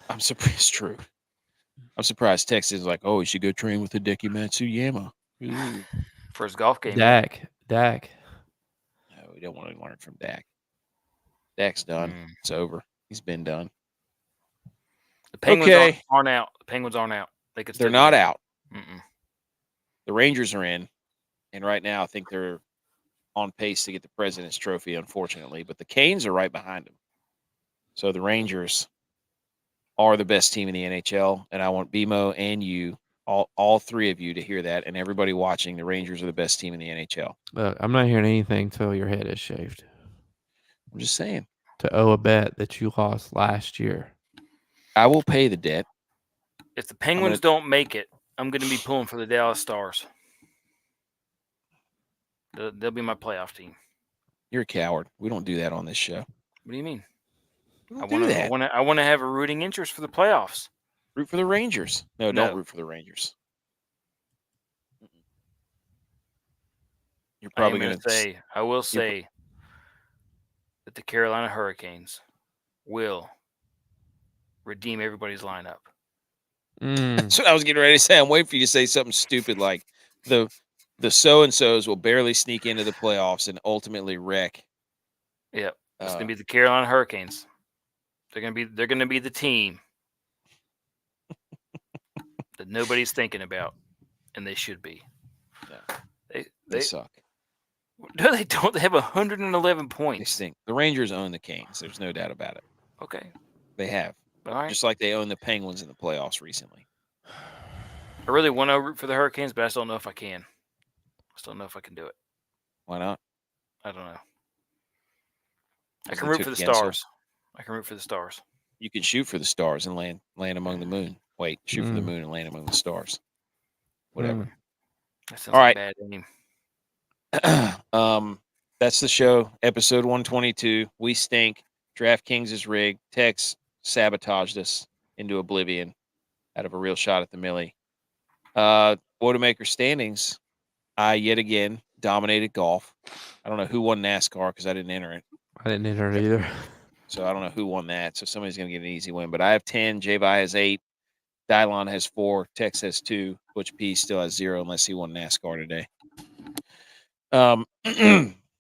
I'm surprised. It's true. I'm surprised Texas is like, oh, he should go train with Hideki Matsuyama. Ooh. For his golf game. Dak. No, we don't want to learn from Dak. Dak's done. It's over. He's been done. The Penguins aren't out. The Penguins aren't out. They're not out. Mm-mm. The Rangers are in, and right now I think they're on pace to get the President's Trophy, unfortunately. But the Canes are right behind them. So the Rangers are the best team in the NHL, and I want BMO and you, all three of you, to hear that, and everybody watching, the Rangers are the best team in the NHL. Look, I'm not hearing anything till your head is shaved. I'm just saying. To owe a bet that you lost last year. I will pay the debt. If the Penguins don't make it, I'm going to be pulling for the Dallas Stars. They'll be my playoff team. You're a coward. We don't do that on this show. What do you mean? I want to have a rooting interest for the playoffs. Root for the Rangers. No, don't root for the Rangers. You're probably going to say. I will say that the Carolina Hurricanes will redeem everybody's lineup. That's what I was getting ready to say. I'm waiting for you to say something stupid like the so-and-sos will barely sneak into the playoffs and ultimately wreck. Yep. It's going to be the Carolina Hurricanes. They're going to be the team that nobody's thinking about, and they should be. No. They suck. No, they don't. They have 111 points. They stink. The Rangers own the Canes. There's no doubt about it. Okay. They have. All right. Just like they own the Penguins in the playoffs recently. I really want to root for the Hurricanes, but I still don't know if I can. I still don't know if I can do it. Why not? I don't know. I can root for the Stars. I can root for the Stars. You can shoot for the stars and land among the moon. Wait, shoot for the moon and land among the stars. Whatever. That sounds like a bad name. That's the show. Episode 122. We stink. DraftKings is rigged. Tex sabotaged us into oblivion out of a real shot at the Millie. Boilermaker standings. I yet again dominated golf. I don't know who won NASCAR because I didn't enter it. I didn't enter it either. So I don't know who won that. So somebody's going to get an easy win. But I have 10. J-Vi has 8. Dylon has 4. Tex has 2. Butch P still has 0 unless he won NASCAR today.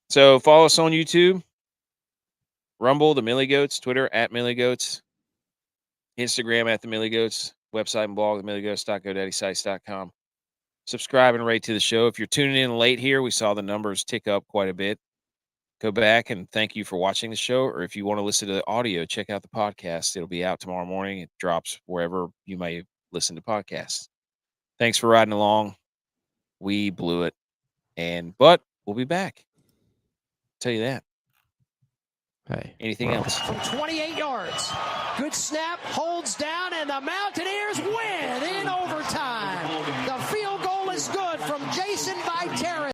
So follow us on YouTube, Rumble, the Millie Goats, Twitter at Millie Goats, Instagram at the Millie Goats, website and blog, themilliegoats.godaddysites.com. Subscribe and rate to the show. If you're tuning in late here, we saw the numbers tick up quite a bit. Go back and thank you for watching the show. Or if you want to listen to the audio, check out the podcast. It'll be out tomorrow morning. It drops wherever you may listen to podcasts. Thanks for riding along. We blew it. But we'll be back. Tell you that. Hey. Anything else? From 28 yards. Good snap, holds down, and the Mountaineers win in overtime. The field goal is good from Jason Viterra.